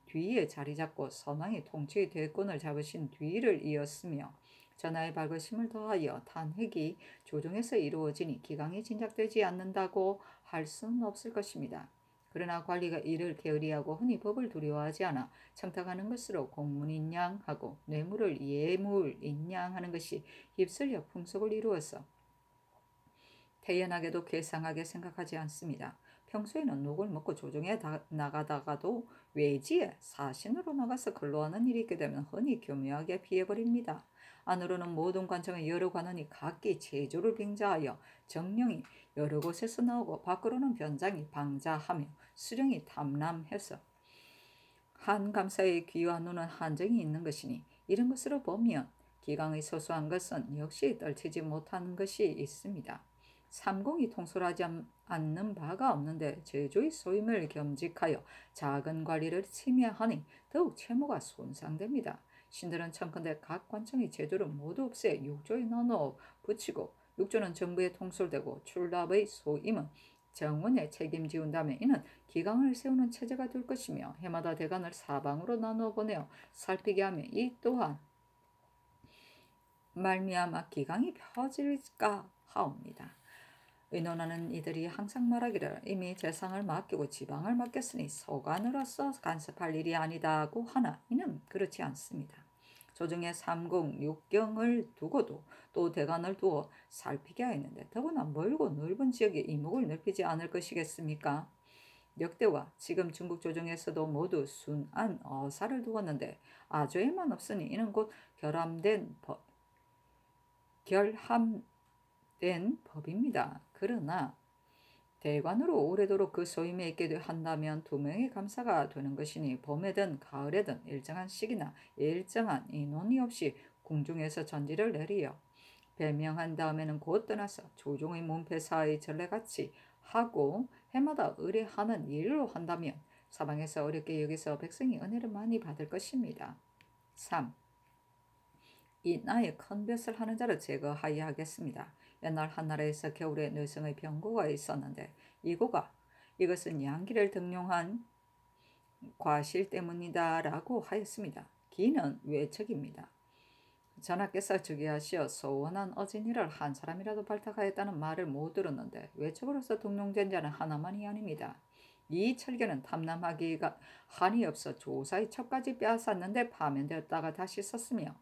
뒤에 자리 잡고 서망이 통치의 대권을 잡으신 뒤를 이었으며 전하의 밝으심을 더하여 탄핵이 조정에서 이루어지니 기강이 진작되지 않는다고 할 수는 없을 것입니다. 그러나 관리가 이를 게으리하고 흔히 법을 두려워하지 않아 청탁하는 것으로 공문인양 하고 뇌물을 예물인양 하는 것이 휩쓸려 풍속을 이루어서 태연하게도 괴상하게 생각하지 않습니다. 평소에는 녹을 먹고 조정에 나가다가도 외지에 사신으로 나가서 근로하는 일이 있게 되면 흔히 교묘하게 피해버립니다. 안으로는 모든 관청의 여러 관원이 각기 제조를 빙자하여 정령이 여러 곳에서 나오고 밖으로는 변장이 방자하며 수령이 탐람해서 한 감사의 귀와 눈은 한정이 있는 것이니 이런 것으로 보면 기강의 소소한 것은 역시 떨치지 못하는 것이 있습니다. 삼공이 통솔하지 않는 바가 없는데 제조의 소임을 겸직하여 작은 관리를 침해하니 더욱 채무가 손상됩니다. 신들은 청컨대 각 관청의 제조를 모두 없애 육조에 나누어 붙이고 육조는 정부에 통솔되고 출납의 소임은 정원에 책임지운다면 이는 기강을 세우는 체제가 될 것이며 해마다 대간을 사방으로 나누어 보내어 살피게 하며 이 또한 말미암아 기강이 펴질까 하옵니다. 의논하는 이들이 항상 말하기를 이미 재상을 맡기고 지방을 맡겼으니 소관으로서 간섭할 일이 아니다고 하나 이는 그렇지 않습니다. 조정에 삼공, 육경을 두고도 또 대간을 두어 살피게 하였는데 더구나 멀고 넓은 지역에 이목을 넓히지 않을 것이겠습니까? 역대와 지금 중국 조정에서도 모두 순안 어사를 두었는데 아조에만 없으니 이는 곧 결함된 법입니다. 그러나 대관으로 오래도록 그 소임에 있게 한다면 두 명의 감사가 되는 것이니 봄에든 가을에든 일정한 시기나 일정한 인원이 없이 궁중에서 전지를 내리어 배명한 다음에는 곧 떠나서 조종의 문패사의 전례같이 하고 해마다 의뢰하는 일로 한다면 사방에서 어렵게 여기서 백성이 은혜를 많이 받을 것입니다. 3. 이 나의 큰 볕을 하는 자를 제거하여 하겠습니다. 옛날 한나라에서 겨울에 뇌성의 병고가 있었는데 이것은 양기를 등용한 과실 때문이다 라고 하였습니다. 기는 외척입니다. 전하께서 즉위하시어 소원한 어진이를 한 사람이라도 발탁하였다는 말을 못 들었는데 외척으로서 등용된 자는 하나만이 아닙니다. 이 철교는 탐남하기가 한이 없어 조사의 첩까지 빼앗았는데 파면되었다가 다시 썼으며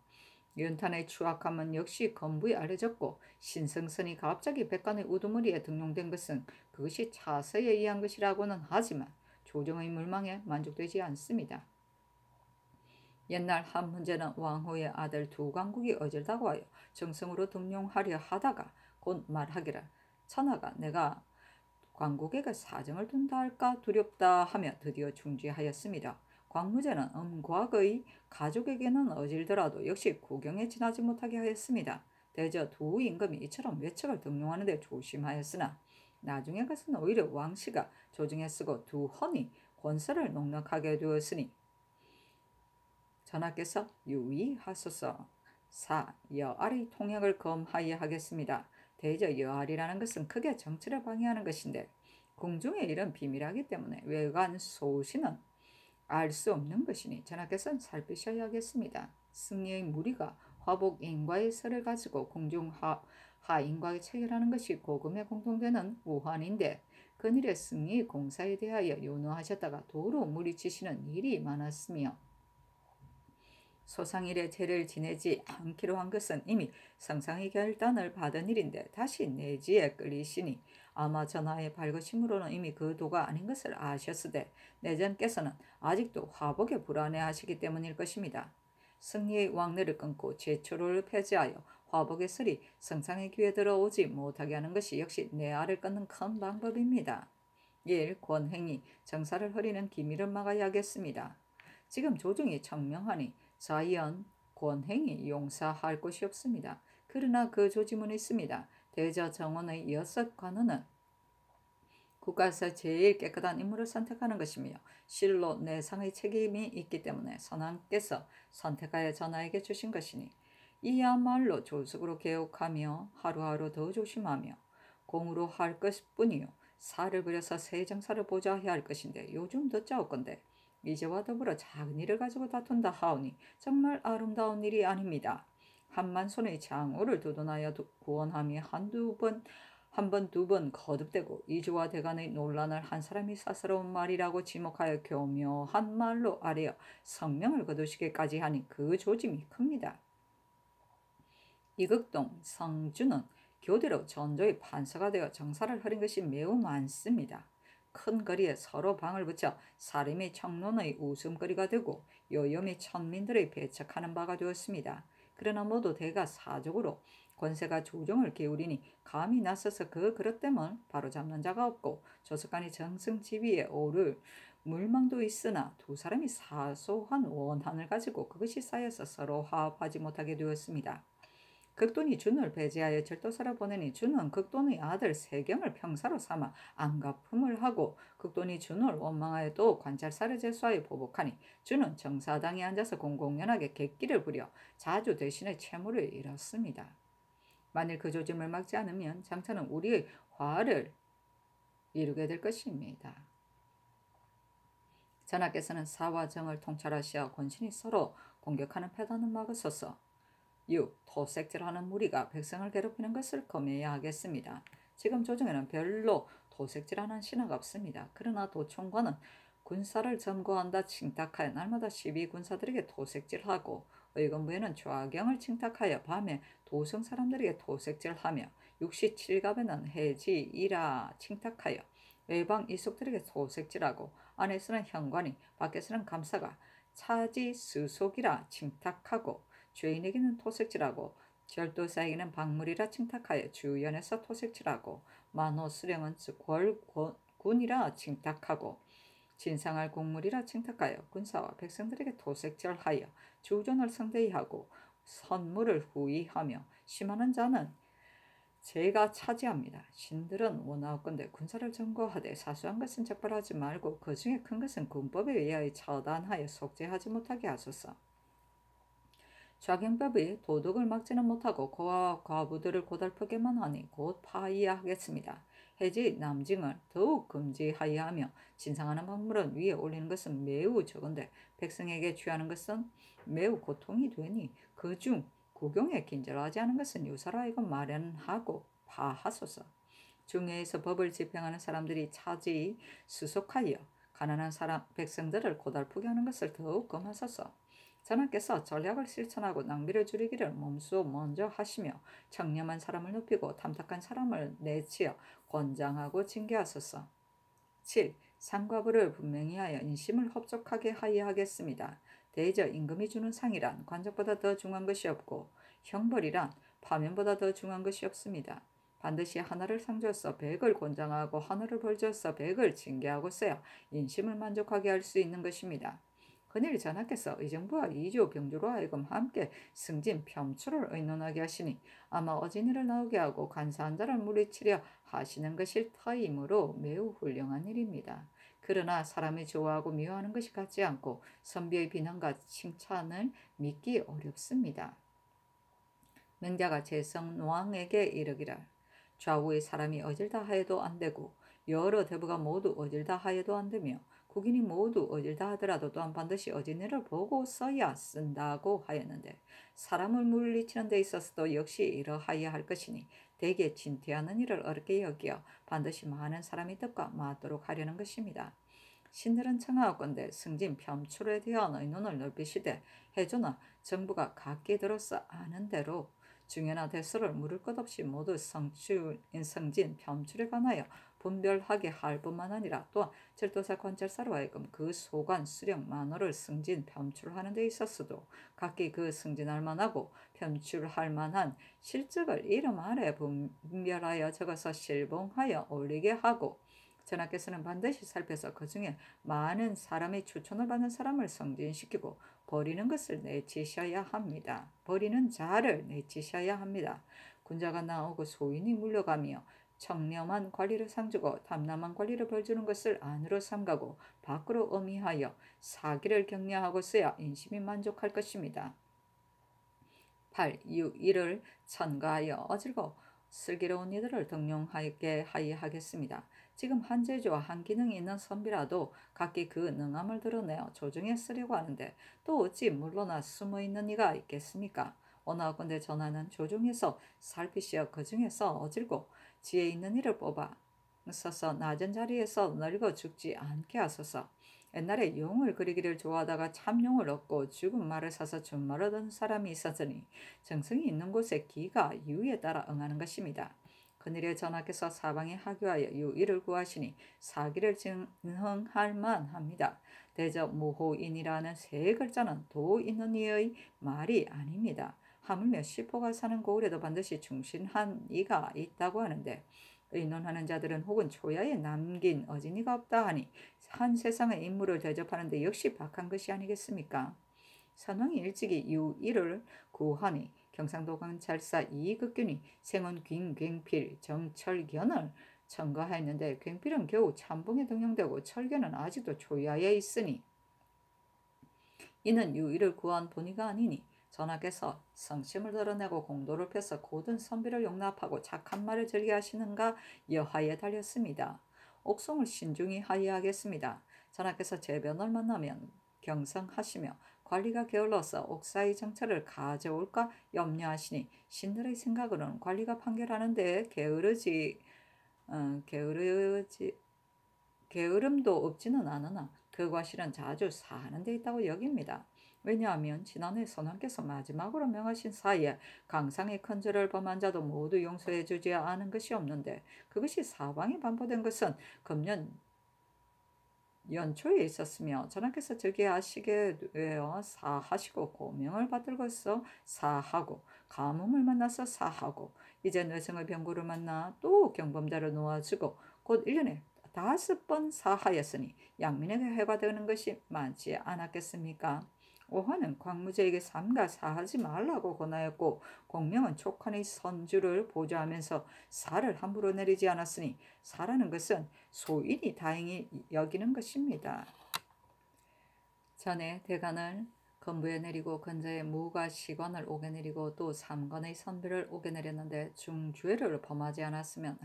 윤탄의 추악함은 역시 건부에 알려졌고 신성선이 갑자기 백관의 우두머리에 등용된 것은 그것이 차서에 의한 것이라고는 하지만 조정의 물망에 만족되지 않습니다. 옛날 한 문제는 왕후의 아들 두광국이 어질다고 하여 정성으로 등용하려 하다가 곧 말하기를 천하가 내가 광국에게 사정을 둔다 할까 두렵다 하며 드디어 중지하였습니다. 광무제는 음곽의 가족에게는 어질더라도 역시 구경에 지나지 못하게 하였습니다. 대저 두 임금이 이처럼 외척을 등용하는 데 조심하였으나 나중에 가서는 오히려 왕씨가 조정에 쓰고 두 헌이 권세를 농락하게 되었으니 전하께서 유의하소서. 4. 여알의 통역을 검하여 하겠습니다. 대저 여알이라는 것은 크게 정치를 방해하는 것인데 궁중의 일은 비밀하기 때문에 외관 소신은 알 수 없는 것이니 전하께서는 살피셔야겠습니다. 승리의 무리가 화복 인과의 설을 가지고 궁중 하인과에 체결하는 것이 고금에 공통되는 우환인데 근일의 승리의 공사에 대하여 요노하셨다가 도로 물리치시는 일이 많았으며 소상일에 죄를 지내지 않기로 한 것은 이미 성상의 결단을 받은 일인데 다시 내지에 끌리시니 아마 전하의 발거심으로는 이미 그 도가 아닌 것을 아셨으되 내전께서는 아직도 화복에 불안해하시기 때문일 것입니다. 승리의 왕래를 끊고 제초를 폐지하여 화복의 설이 성상의 귀에 들어오지 못하게 하는 것이 역시 내알을 끊는 큰 방법입니다. 1. 권행이 정사를 흐리는 기밀을 막아야 하겠습니다. 지금 조정이 청명하니 자연, 권행이 용사할 곳이 없습니다. 그러나 그 조짐은 있습니다. 대저 정원의 6관원은 국가에서 제일 깨끗한 인물을 선택하는 것이며 실로 내상의 책임이 있기 때문에 선왕께서 선택하여 전하에게 주신 것이니 이야말로 조속으로 개혁하며 하루하루 더 조심하며 공으로 할 것뿐이요 살을 부려서 세정사를 보좌해야 할 것인데 요즘 듣자옵건대 이제와 더불어 작은 일을 가지고 다툰다 하오니 정말 아름다운 일이 아닙니다. 한만손의 장우를 두둔하여 구원함이 한 번, 두 번 거듭되고 이주와 대간의 논란을 한 사람이 사스러운 말이라고 지목하여 교묘한 말로 아뢰어 성명을 거두시기까지 하니 그 조짐이 큽니다. 이극동, 성주는 교대로 전조의 판서가 되어 정사를 흐린 것이 매우 많습니다. 큰 거리에 서로 방을 붙여 사림이 청론의 웃음거리가 되고 요염이 천민들의 배척하는 바가 되었습니다. 그러나 모두 대가 사족으로 권세가 조정을 기울이니 감히 나서서 그 그릇됨을 바로잡는 자가 없고 조석간이 정승지위에 오를 물망도 있으나 두 사람이 사소한 원한을 가지고 그것이 쌓여서 서로 화합하지 못하게 되었습니다. 극돈이 준을 배제하여 절도사를 보내니 준은 극돈의 아들 세경을 평사로 삼아 안갚음을 하고 극돈이 준을 원망하여 또 관찰사를 제수하여 보복하니 준은 정사당에 앉아서 공공연하게 객기를 부려 자주 대신에 채무를 잃었습니다. 만일 그 조짐을 막지 않으면 장차는 우리의 화를 이루게 될 것입니다. 전하께서는 사와 정을 통찰하시어 권신이 서로 공격하는 패단을 막으소서. 6. 토색질하는 무리가 백성을 괴롭히는 것을 금해야 하겠습니다. 지금 조정에는 별로 토색질하는 신하가 없습니다. 그러나 도총관은 군사를 점거한다 칭탁하여 날마다 시비 군사들에게 토색질하고 의건부에는 좌경을 칭탁하여 밤에 도성 사람들에게 토색질하며 육시칠갑에는 해지이라 칭탁하여 외방 이속들에게 토색질하고 안에서는 현관이 밖에서는 감사가 차지스속이라 칭탁하고 죄인에게는 토색질하고 절도사에게는 박물이라 칭탁하여 주연에서 토색질하고 만호수령은 궐군이라 칭탁하고 진상할 공물이라 칭탁하여 군사와 백성들에게 토색질하여 주전을 성대히하고 선물을 후의하며 심하는 자는 제가 차지합니다. 신들은 원하옵건대 군사를 점거하되 사소한 것은 적발하지 말고 그 중에 큰 것은 군법에 의하여 처단하여 속죄하지 못하게 하소서. 좌경법이 도덕을 막지는 못하고 고아와 과부들을 고달프게만 하니 곧 파이야 하겠습니다. 해지 남징을 더욱 금지하여 하며 진상하는 박물은 위에 올리는 것은 매우 적은데 백성에게 취하는 것은 매우 고통이 되니 그중 구경에 긴절하지 않은 것은 유사로 하여금 마련하고 파하소서. 중회에서 법을 집행하는 사람들이 차지 수속하여 가난한 백성들을 고달프게 하는 것을 더욱 금하소서. 전하께서 전략을 실천하고 낭비를 줄이기를 몸소 먼저 하시며 청렴한 사람을 높이고 탐탁한 사람을 내치어 권장하고 징계하소서. 7. 상과 부를 분명히 하여 인심을 흡족하게 하여 하겠습니다. 대저 임금이 주는 상이란 관적보다 더 중요한 것이 없고 형벌이란 파면보다 더 중요한 것이 없습니다. 반드시 하나를 상줘서 100을 권장하고 하나를 벌줘서 100을 징계하고서야 인심을 만족하게 할 수 있는 것입니다. 그늘 전하께서 의정부와 이조 병조로 하여금 함께 승진 편출을 의논하게 하시니 아마 어진이를 나오게 하고 간사한 자를 물리치려 하시는 것일 터이므로 매우 훌륭한 일입니다. 그러나 사람이 좋아하고 미워하는 것이 같지 않고 선비의 비난과 칭찬을 믿기 어렵습니다. 명자가 제성왕에게 이르기를 좌우의 사람이 어질다 하여도 안 되고 여러 대부가 모두 어질다 하여도 안 되며 국인이 모두 어질다 하더라도 또한 반드시 어진이를 보고 써야 쓴다고 하였는데 사람을 물리치는 데 있어서도 역시 이러하여야 할 것이니 대개 진퇴하는 일을 어렵게 여기어 반드시 많은 사람이 뜻과 맞도록 하려는 것입니다. 신들은 청하건대 승진 편출에 대한 의논을 넓히시되 해조나 정부가 각기 들어서 아는 대로 중요나 대수를 물을 것 없이 모두 승진 편출에 관하여 분별하게 할 뿐만 아니라 또한 철도사 관찰사로 하여금 그 소관 수령 만호를 승진 편출하는 데 있어서도 각기 그 승진할 만하고 편출할 만한 실적을 이름 아래 분별하여 적어서 실봉하여 올리게 하고 전하께서는 반드시 살펴서 그 중에 많은 사람의 추천을 받는 사람을 승진시키고 버리는 것을 내치셔야 합니다. 버리는 자를 내치셔야 합니다. 군자가 나오고 소인이 물려가며 청렴한 관리를 상주고 탐남한 관리를 벌주는 것을 안으로 삼가고 밖으로 의미하여 사기를 격려하고서야 인심이 만족할 것입니다. 8. 이를 천가하여 어질고 슬기로운 이들을 등용하게 하겠습니다. 지금 한 제주와 한 기능이 있는 선비라도 각기 그 능함을 드러내어 조정에 쓰려고 하는데 또 어찌 물러나 숨어있는 이가 있겠습니까? 원하건대 전하는 조정에서 살피시어 그 중에서 어질고 지혜 있는 이를 뽑아 서서 낮은 자리에서 늙어 죽지 않게 하소서. 옛날에 용을 그리기를 좋아하다가 참용을 얻고 죽은 말을 사서 준말을 얻은 사람이 있었으니 정성이 있는 곳에 기가 유에 따라 응하는 것입니다. 그늘에 전하께서 사방에 하교하여 유의를 구하시니 사기를 증흥할 만합니다. 대저 무호인이라는 세 글자는 도 있는 이의 말이 아닙니다. 하물며 시포가 사는 고을에도 반드시 충신한 이가 있다고 하는데 의논하는 자들은 혹은 초야에 남긴 어진이가 없다 하니 한 세상의 인물을 대접하는데 역시 박한 것이 아니겠습니까? 선왕이 일찍이 유일을 구하니 경상도 관찰사 이극균이 생원 김굉필 정철견을 청거하였는데 굉필은 겨우 참봉에 등용되고 철견은 아직도 초야에 있으니 이는 유일을 구한 본의가 아니니 전하께서 성심을 드러내고 공도를 펴서 고든 선비를 용납하고 착한 말을 즐겨하시는가 여하에 달렸습니다. 옥송을 신중히 하여하겠습니다. 전하께서 제변을 만나면 경성하시며 관리가 게을러서 옥사의 정처를 가져올까 염려하시니 신들의 생각으로는 관리가 판결하는 데 게으름도 없지는 않으나 그 과실은 자주 사하는 데 있다고 여깁니다. 왜냐하면 지난해 선왕께서 마지막으로 명하신 사이에 강상의 큰죄를 범한 자도 모두 용서해 주지 않은 것이 없는데 그것이 사방에 반포된 것은 금년 연초에 있었으며 전하께서 즉위하시게 되어 사하시고 고명을 받들고서 사하고 가뭄을 만나서 사하고 이제 뇌성의 병고를 만나 또 경범자를 놓아주고 곧 1년에 5번 사하였으니 양민에게 해가 되는 것이 많지 않았겠습니까? 오화는 광무제에게 삼가 사하지 말라고 권하였고 공명은 촉한의 선주를 보좌하면서 사를 함부로 내리지 않았으니 사라는 것은 소인이 다행히 여기는 것입니다. 전에 대간을 건부에 내리고 근자에 무가 시관을 오게 내리고 또 삼관의 선비를 오게 내렸는데 중죄를 범하지 않았으면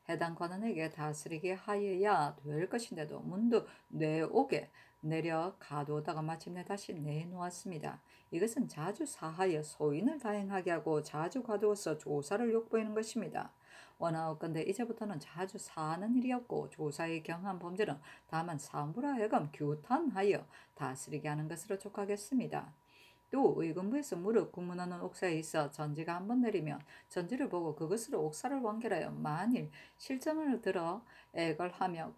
해당 관원에게 다스리게 하여야 될 것인데도 문득 내오게 내려 가두었다가 마침내 다시 내놓았습니다. 이것은 자주 사하여 소인을 다행하게 하고 자주 가두어서 조사를 욕보이는 것입니다. 원하옵건대 이제부터는 자주 사하는 일이 없고 조사에 경한 범죄는 다만 사무로 하여금 규탄하여 다스리게 하는 것으로 족하겠습니다. 또 의금부에서 무릎 구문하는 옥사에 있어 전지가 한번 내리면 전지를 보고 그것으로 옥사를 완결하여 만일 실정을 들어 애걸하며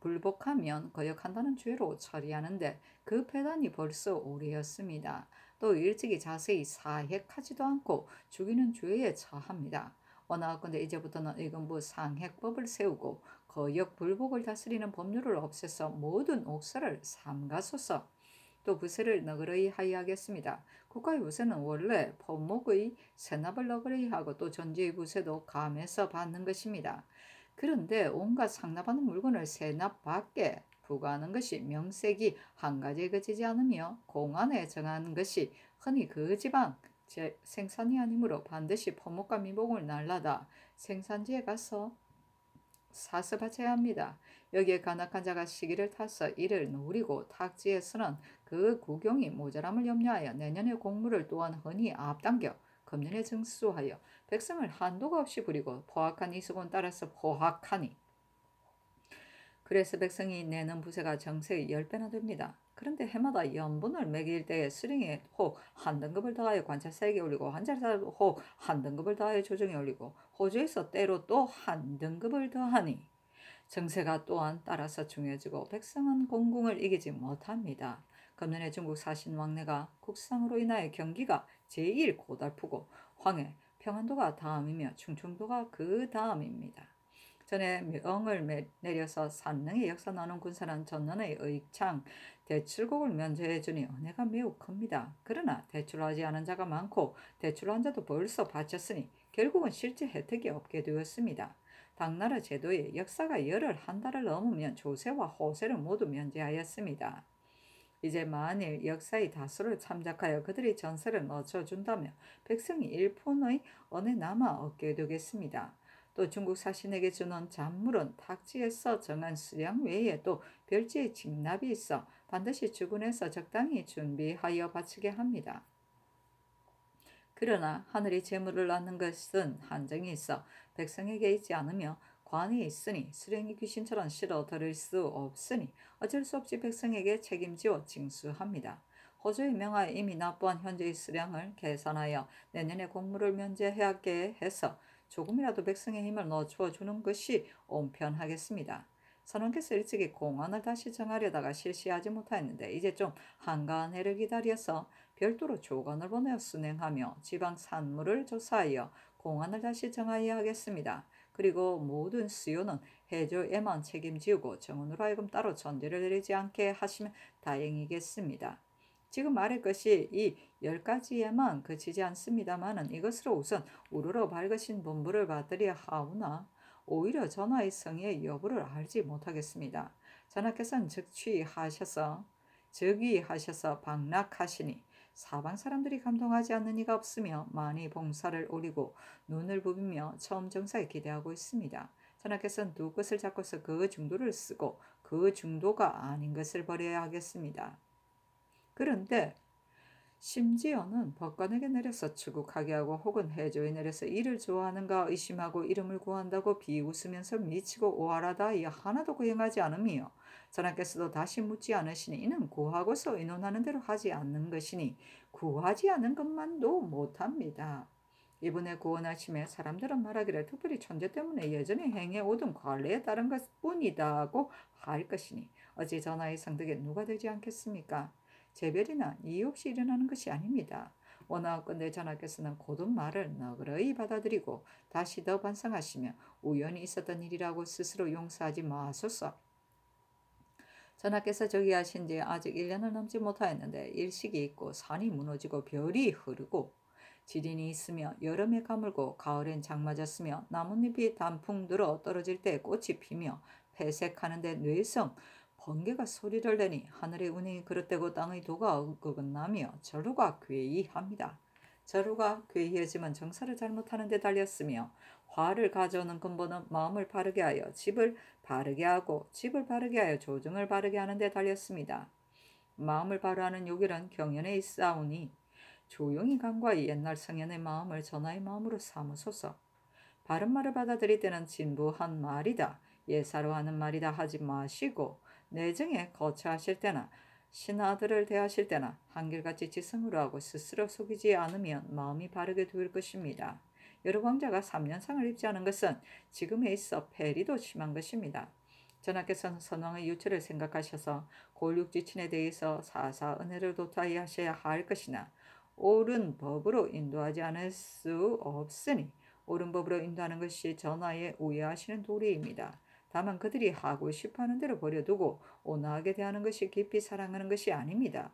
불복하면 거역한다는 죄로 처리하는데 그 패단이 벌써 오래였습니다. 또 일찍이 자세히 사핵하지도 않고 죽이는 죄에 처합니다. 원하건대 이제부터는 의금부 상핵법을 세우고 거역 불복을 다스리는 법률을 없애서 모든 옥사를 삼가소서. 또 부세를 너그러이 하여하겠습니다. 국가의 부세는 원래 포목의 세납을 너그러이 하고 또 전지의 부세도 감해서 받는 것입니다. 그런데 온갖 상납하는 물건을 세납 밖에 부과하는 것이 명색이 한 가지에 그치지 않으며 공안에 정하는 것이 흔히 그 지방 생산이 아니므로 반드시 포목과 미복을 날라다 생산지에 가서 사서 바쳐야 합니다. 여기에 간악한 자가 시기를 타서 이를 노리고 탁지에서는 그 구경이 모자람을 염려하여 내년의 공무를 또한 흔히 앞당겨 금년에 증수하여 백성을 한도가 없이 부리고 포악한 이수군 따라서 포악하니 그래서 백성이 내는 부세가 정세의 10배나 됩니다. 그런데 해마다 연분을 매길 때에 수령이 혹 한 등급을 더하여 관찰사에게 올리고 관찰사도 혹 한 등급을 더하여 조정에 올리고 호주에서 때로 또 한 등급을 더하니 정세가 또한 따라서 중요해지고 백성은 공궁을 이기지 못합니다. 금년에 중국 사신 왕래가 국상으로 인하여 경기가 제일 고달프고 황해, 평안도가 다음이며 충청도가 그 다음입니다. 전에 명을 내려서 산릉의 역사 나눈 군사는 전년의 의창 대출곡을 면제해주니 은혜가 매우 큽니다. 그러나 대출하지 않은 자가 많고 대출한 자도 벌써 바쳤으니 결국은 실제 혜택이 없게 되었습니다. 당나라 제도의 역사가 열흘 한 달을 넘으면 조세와 호세를 모두 면제하였습니다. 이제 만일 역사의 다수를 참작하여 그들의 전세를 낮춰준다면 백성이 일푼의 은혜나마 얻게 되겠습니다. 또 중국 사신에게 주는 잔물은 탁지에서 정한 수량 외에 또 별지의 직납이 있어 반드시 주군에서 적당히 준비하여 바치게 합니다. 그러나 하늘이 재물을 낳는 것은 한정이 있어 백성에게 있지 않으며 관이 있으니 수령이 귀신처럼 실어 들을 수 없으니 어쩔 수 없이 백성에게 책임지어 징수합니다. 호주의 명하에 이미 납부한 현재의 수량을 계산하여 내년에 공무를 면제하게 해서 조금이라도 백성의 힘을 넣어주어 주는 것이 온편하겠습니다. 선원께서 일찍이 공안을 다시 정하려다가 실시하지 못하였는데 이제 좀 한가한 해를 기다려서 별도로 조건을 보내어 순행하며 지방 산물을 조사하여 공안을 다시 정하여야 하겠습니다. 그리고 모든 수요는 해조에만 책임지우고 정원으로 하여금 따로 전제를 내리지 않게 하시면 다행이겠습니다. 지금 말할 것이 이 10가지에만 그치지 않습니다마는 이것으로 우선 우러러 밝으신 분부를 받으려 하오나 오히려 전하의 성의의 여부를 알지 못하겠습니다. 전하께서는 즉위하셔서 방락하시니 사방 사람들이 감동하지 않는 이가 없으며 많이 봉사를 올리고 눈을 부비며 처음 정사에 기대하고 있습니다. 전하께서는 두 것을 잡고서 그 중도를 쓰고 그 중도가 아닌 것을 버려야 하겠습니다. 그런데 심지어는 법관에게 내려서 추국하게 하고 혹은 해조에 내려서 이를 좋아하는가 의심하고 이름을 구한다고 비웃으면서 미치고 오하라다 이 하나도 거행하지 않으며 전하께서도 다시 묻지 않으시니 이는 구하고서 의논하는 대로 하지 않는 것이니 구하지 않은 것만도 못합니다. 이번에 구원하심에 사람들은 말하기를 특별히 천재 때문에 예전에 행해오던 관례에 따른 것뿐이다고 할 것이니 어찌 전하의 성덕에 누가 되지 않겠습니까? 재별이나 이유 없이 일어나는 것이 아닙니다. 원하건대 전하께서는 고든 말을 너그러이 받아들이고 다시 더 반성하시며 우연히 있었던 일이라고 스스로 용서하지 마소서. 전하께서 저기 하신 지 아직 1년을 넘지 못하였는데 일식이 있고 산이 무너지고 별이 흐르고 지린이 있으며 여름에 가물고 가을엔 장 맞았으며 나뭇잎이 단풍 들어 떨어질 때 꽃이 피며 회색하는데 뇌성 번개가 소리를 내니 하늘의 운행이 그릇되고 땅의 도가 어긋나며 절루가 괴이합니다. 절루가 괴이해지면 정사를 잘못하는 데 달렸으며 화를 가져오는 근본은 마음을 바르게 하여 집을 바르게 하고 집을 바르게 하여 조정을 바르게 하는 데 달렸습니다. 마음을 바르하는 요결은 경연에 있사오니 조용히 간과히 옛날 성현의 마음을 전하의 마음으로 삼으소서. 바른 말을 받아들일 때는 진부한 말이다. 예사로 하는 말이다 하지 마시고 내정에 거처하실 때나 신하들을 대하실 때나 한결같이 지성으로 하고 스스로 속이지 않으면 마음이 바르게 될 것입니다. 여러 왕자가 3년상을 입지 않은 것은 지금에 있어 폐리도 심한 것입니다. 전하께서는 선왕의 유처를 생각하셔서 골육지친에 대해서 사사 은혜를 도타이 하셔야 할 것이나 옳은 법으로 인도하지 않을 수 없으니 옳은 법으로 인도하는 것이 전하에 우애하시는 도리입니다. 다만 그들이 하고 싶어하는 대로 버려두고 온화하게 대하는 것이 깊이 사랑하는 것이 아닙니다.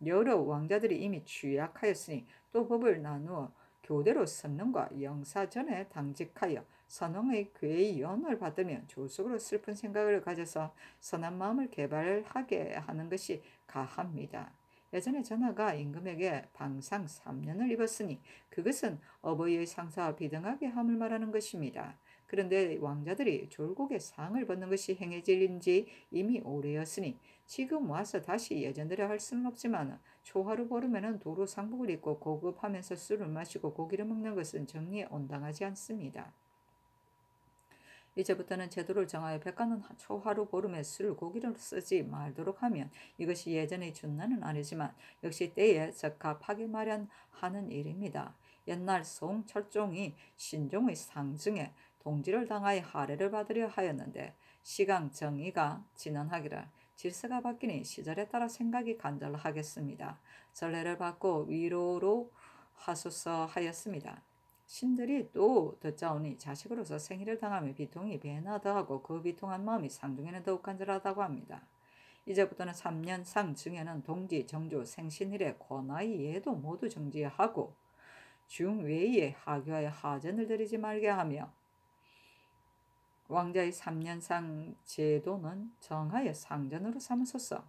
여러 왕자들이 이미 취약하였으니 또 법을 나누어 교대로 선능과 영사전에 당직하여 선왕의 괴연을 받으며 조속으로 슬픈 생각을 가져서 선한 마음을 개발하게 하는 것이 가합니다. 예전에 전하가 임금에게 방상 3년을 입었으니 그것은 어버이의 상사와 비등하게 함을 말하는 것입니다. 그런데 왕자들이 졸국의 상을 받는 것이 행해진 지 이미 오래였으니 지금 와서 다시 예전대로 할 수는 없지만 초하루 보름에는 도로 상복을 입고 고급하면서 술을 마시고 고기를 먹는 것은 정리에 온당하지 않습니다. 이제부터는 제도를 정하여 백가는 초하루 보름에 술 고기를 쓰지 말도록 하면 이것이 예전의 준나는 아니지만 역시 때에 적합하게 마련하는 일입니다. 옛날 송철종이 신종의 상증에 동지를 당하여 할애를 받으려 하였는데 시강 정의가 진언하기를 질서가 바뀌니 시절에 따라 생각이 간절하겠습니다. 전례를 받고 위로로 하소서 하였습니다. 신들이 또 듣자오니 자식으로서 생일을 당하며 비통이 배나 더하고 그 비통한 마음이 상중에는 더욱 간절하다고 합니다. 이제부터는 3년상 증에는 동지, 정조, 생신일에 권하의 예도 모두 정지하고 중외에 하교하여 하전을 드리지 말게 하며 왕자의 3년상 제도는 정하여 상전으로 삼으소서.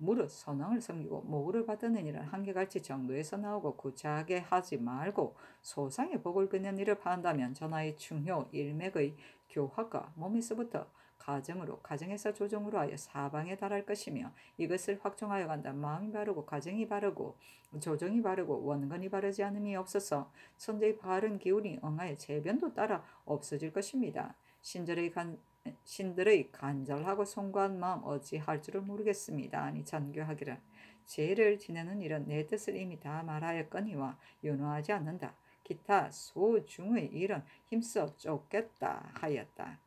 무릇 선왕을 섬기고 모구를 받드는 일은 한결같이 정도에서 나오고 구차하게 하지 말고 소상의 복을 끄는 일을 파한다면 전하의 충효 일맥의 교화가 몸에서부터 가정으로 가정에서 조정으로 하여 사방에 달할 것이며 이것을 확정하여 간다. 마음이 바르고 가정이 바르고 조정이 바르고 원건이 바르지 않음이 없어서 선제의 바른 기운이 응하여 재변도 따라 없어질 것입니다. 신들의 간절하고 송구한 마음 어찌할 줄을 모르겠습니다. 아니 전교하기를 죄를 지내는 일은 내 뜻을 이미 다 말하였거니와 윤호하지 않는다. 기타 소중의 일은 힘써 쫓겠다 하였다.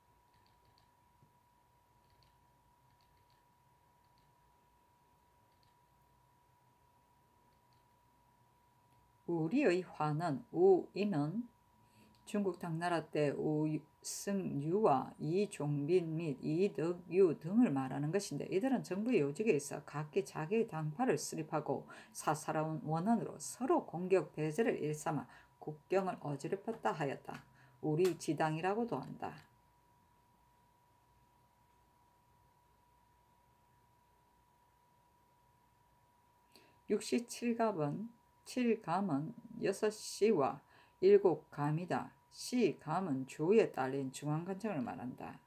우리의 화는 우이는 중국 당나라 때 우승유와 이종빈 및 이덕유 등을 말하는 것인데 이들은 정부의 요직에 있어 각기 자기의 당파를 수립하고 사사로운 원한으로 서로 공격 배제를 일삼아 국경을 어지럽혔다 하였다. 우리 지당이라고도 한다. 67감은 7감은 6시와 7감이다. 시감은 조에 딸린 중앙관청을 말한다.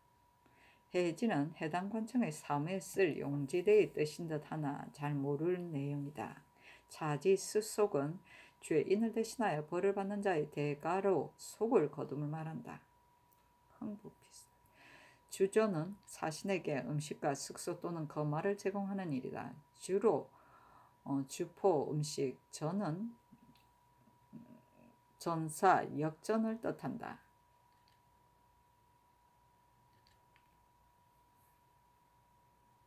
해지는 해당 관청의 사무에 쓸 용지대의 뜻인 듯 하나 잘 모를 내용이다. 차지 스속은 죄인을 대신하여 벌을 받는 자의 대가로 속을 거둠을 말한다. 주조는 사신에게 음식과 숙소 또는 거마를 제공하는 일이다. 주로 주포 음식 전은 전사 역전을 뜻한다.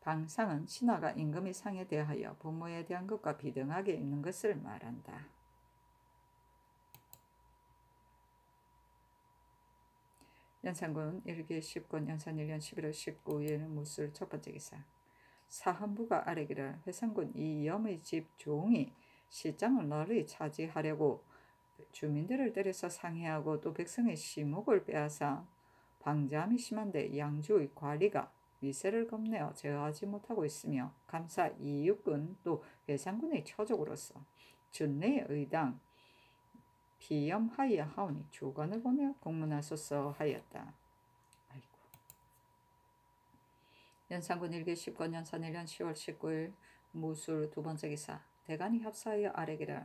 방상은 신하가 임금의 상에 대하여 부모에 대한 것과 비등하게 입는 것을 말한다. 연산군 1기 10권 연산 1년 11월 19일 무술 첫번째 기사. 사헌부가 아뢰기를 회상군 이염의 집 종이 시장을 널리 차지하려고 주민들을 때려서 상해하고 또 백성의 시목을 빼앗아 방자함이 심한데 양주의 관리가 위세를 겁내어 제어하지 못하고 있으며 감사 이육군 또 회상군의 처족으로서 준내의 의당 비염하여 하오니 주관을 보며 공문하소서 하였다. 아이고. 연산군 1기 10권 연산 1년 10월 19일 무술 두번째 기사. 대간이 합사하여 아뢰기를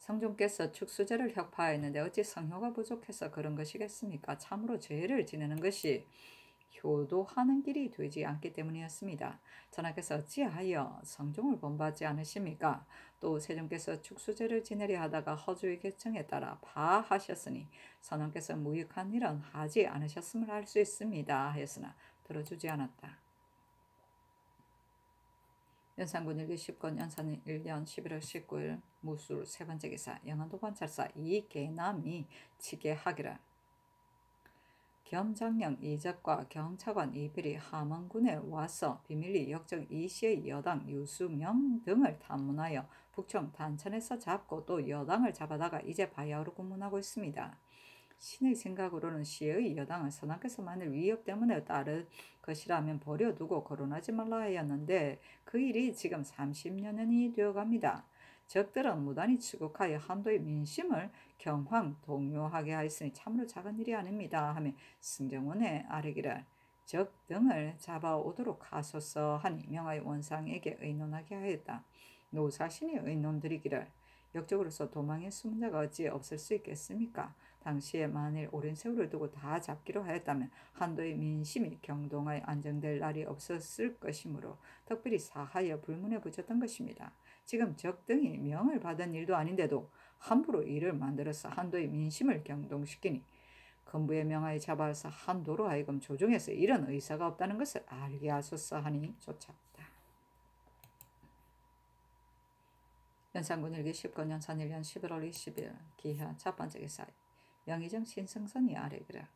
성종께서 축수제를 혁파하였는데 어찌 성효가 부족해서 그런 것이겠습니까? 참으로 죄를 지내는 것이 효도하는 길이 되지 않기 때문이었습니다. 전하께서 어찌하여 성종을 본받지 않으십니까? 또 세종께서 축수제를 지내려 하다가 허주의 계청에 따라 파하셨으니 선왕께서 무익한 일은 하지 않으셨음을 알 수 있습니다. 하였으나 들어주지 않았다. 연산군 1기 10권 연산 1년 11월 19일 무술 세번째 기사. 영안도 관찰사 이계남이 치계하기를 겸장령 이적과 경차관 이필이 함원군에 와서 비밀리 역적 이시의 여당 유수명 등을 탐문하여 북청 단천에서 잡고 또 여당을 잡아다가 이제 바야흐로 고문하고 있습니다. 신의 생각으로는 시의 여당은 선왕께서 만일 위협 때문에 따를 것이라면 버려두고 거론하지 말라 하였는데 그 일이 지금 30년이 되어갑니다. 적들은 무단히 추국하여 한도의 민심을 경황 동요하게 하였으니 참으로 작은 일이 아닙니다. 하며 승정원에 아뢰기를 적 등을 잡아오도록 하소서 하니 명하여 원상에게 의논하게 하였다. 노사신이 의논드리기를 역적으로서 도망에 숨은 자가 어찌 없을 수 있겠습니까? 당시에 만일 오랜 세월을 두고 다 잡기로 하였다면 한도의 민심이 경동하여 안정될 날이 없었을 것이므로 특별히 사하여 불문에 붙였던 것입니다. 지금 적 등이 명을 받은 일도 아닌데도 함부로 일을 만들어서 한도의 민심을 경동시키니 건부의 명하에 잡아서 한도로 하여금 조정해서 이런 의사가 없다는 것을 알게 하소서 하니 쫓았다. 연산군 일기 19년 산일년 11월 20일 기하 첫 번째 기사 명의정 신승선이 아래기라.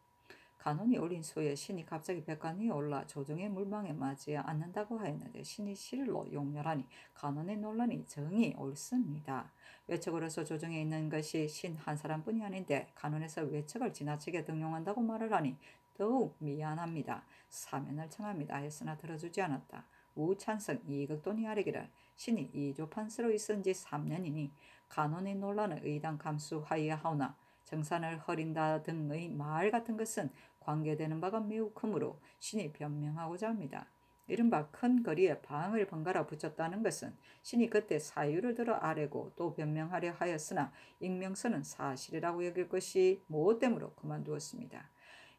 간원이 올린 수에 신이 갑자기 백관 위에 올라 조정의 물망에 맞지 않는다고 하였는데 신이 실로 용렬하니 간원의 논란이 정이 옳습니다. 외척으로서 조정에 있는 것이 신 한 사람뿐이 아닌데 간원에서 외척을 지나치게 등용한다고 말을 하니 더욱 미안합니다. 사면을 청합니다 했으나 들어주지 않았다. 우찬성 이극돈이 아래기를 신이 이조판서로 있은 지 3년이니 간원의 논란을 의당 감수하여야 하오나 정산을 허린다 등의 말 같은 것은 관계되는 바가 매우 크므로 신이 변명하고자 합니다. 이른바 큰 거리에 방을 번갈아 붙였다는 것은 신이 그때 사유를 들어 아뢰고 또 변명하려 하였으나 익명서는 사실이라고 여길 것이 무엇 때문로 그만두었습니다.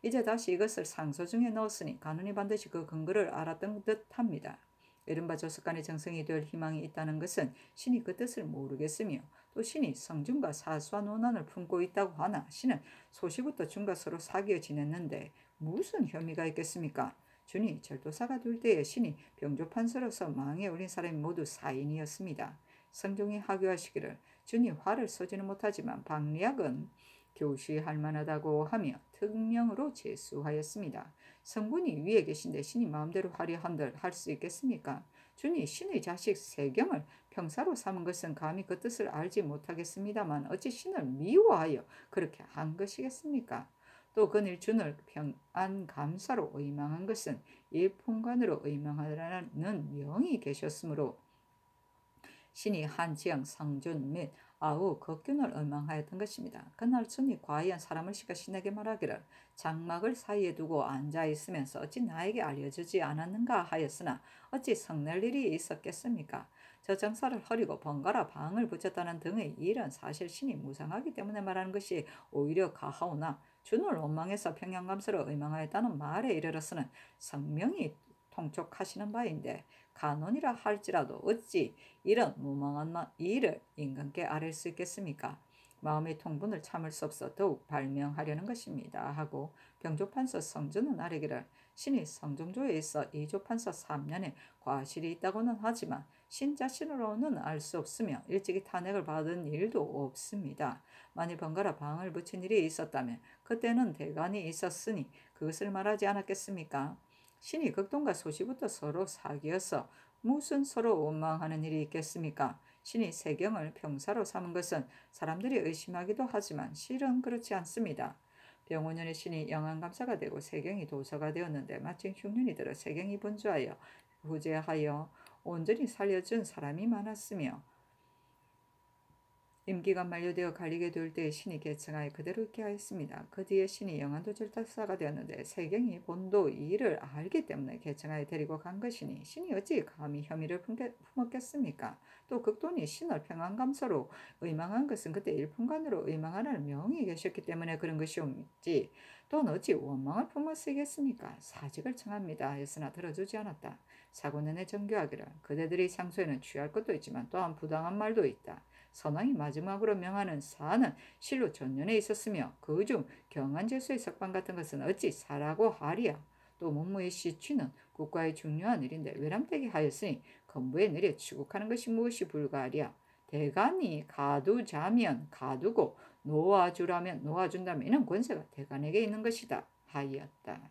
이제 다시 이것을 상소 중에 넣었으니 간원이 반드시 그 근거를 알았던 듯합니다. 이른바 조석간의 정성이 될 희망이 있다는 것은 신이 그 뜻을 모르겠으며 또 신이 성준과 사수한 원한을 품고 있다고 하나 신은 소시부터 준과 서로 사귀어 지냈는데 무슨 혐의가 있겠습니까? 준이 절도사가 될 때에 신이 병조판서로서 망에 올린 사람이 모두 사인이었습니다. 성종이 하교하시기를 준이 화를 쏘지는 못하지만 박리학은 교시할 만하다고 하며 특명으로 제수하였습니다. 성군이 위에 계신데 신이 마음대로 하려 한들 할 수 있겠습니까? 준이 신의 자식 세경을 평사로 삼은 것은 감히 그 뜻을 알지 못하겠습니다만 어찌 신을 미워하여 그렇게 한 것이겠습니까? 또 그늘 준을 평안 감사로 의망한 것은 일품관으로 의망하라는 명이 계셨으므로 신이 한지영, 성준 및 아우 극균을 의망하였던 것입니다. 그날 준이 과연 사람을 시켜 신에게 말하기를 장막을 사이에 두고 앉아있으면서 어찌 나에게 알려주지 않았는가 하였으나 어찌 성낼 일이 있었겠습니까? 저 정사를 허리고 번갈아 방을 붙였다는 등의 일은 사실 신이 무상하기 때문에 말하는 것이 오히려 가하오나 준을 원망해서 평양감사로 의망하였다는 말에 이르러서는 성명이 통촉하시는 바인데 간원이라 할지라도 어찌 이런 무망한 일을 임금께 아랠 수 있겠습니까? 마음의 통분을 참을 수 없어 더욱 발명하려는 것입니다 하고 병조판서 성준은 아뢰기를 신이 성종조에 있어 이조판서 3년에 과실이 있다고는 하지만 신 자신으로는 알 수 없으며 일찍이 탄핵을 받은 일도 없습니다. 만일 번갈아 방을 붙인 일이 있었다면 그때는 대간이 있었으니 그것을 말하지 않았겠습니까? 신이 극동과 소시부터 서로 사귀어서 무슨 서로 원망하는 일이 있겠습니까? 신이 세경을 평사로 삼은 것은 사람들이 의심하기도 하지만 실은 그렇지 않습니다. 병5년에 신이 영안감사가 되고 세경이 도서가 되었는데 마침 흉년이 들어 세경이 분주하여 후제하여 온전히 살려준 사람이 많았으며 임기가 만료되어 갈리게 될 때에 신이 계청하여 그대로 있게 하였습니다. 그 뒤에 신이 영안도 절타사가 되었는데 세경이 본도 이 일을 알기 때문에 계청하여 데리고 간 것이니 신이 어찌 감히 혐의를 품었겠습니까? 또 극돈이 신을 평안감사로 의망한 것은 그때 일품관으로 의망하라는 명이 계셨기 때문에 그런 것이었지 또는 어찌 원망을 품었으겠습니까? 사직을 청합니다 했으나 들어주지 않았다. 사고내내 정교하기를 그대들의 상소에는 취할 것도 있지만 또한 부당한 말도 있다. 선왕이 마지막으로 명하는 사안은 실로 전년에 있었으며 그중 경안제수의 석방 같은 것은 어찌 사라고 하리야. 또 문무의 시취는 국가의 중요한 일인데 외람되게 하였으니 건부에 내려 취국하는 것이 무엇이 불가하리야. 대간이 가두자면 가두고 놓아주라면 놓아준다면 이는 권세가 대간에게 있는 것이다 하였다.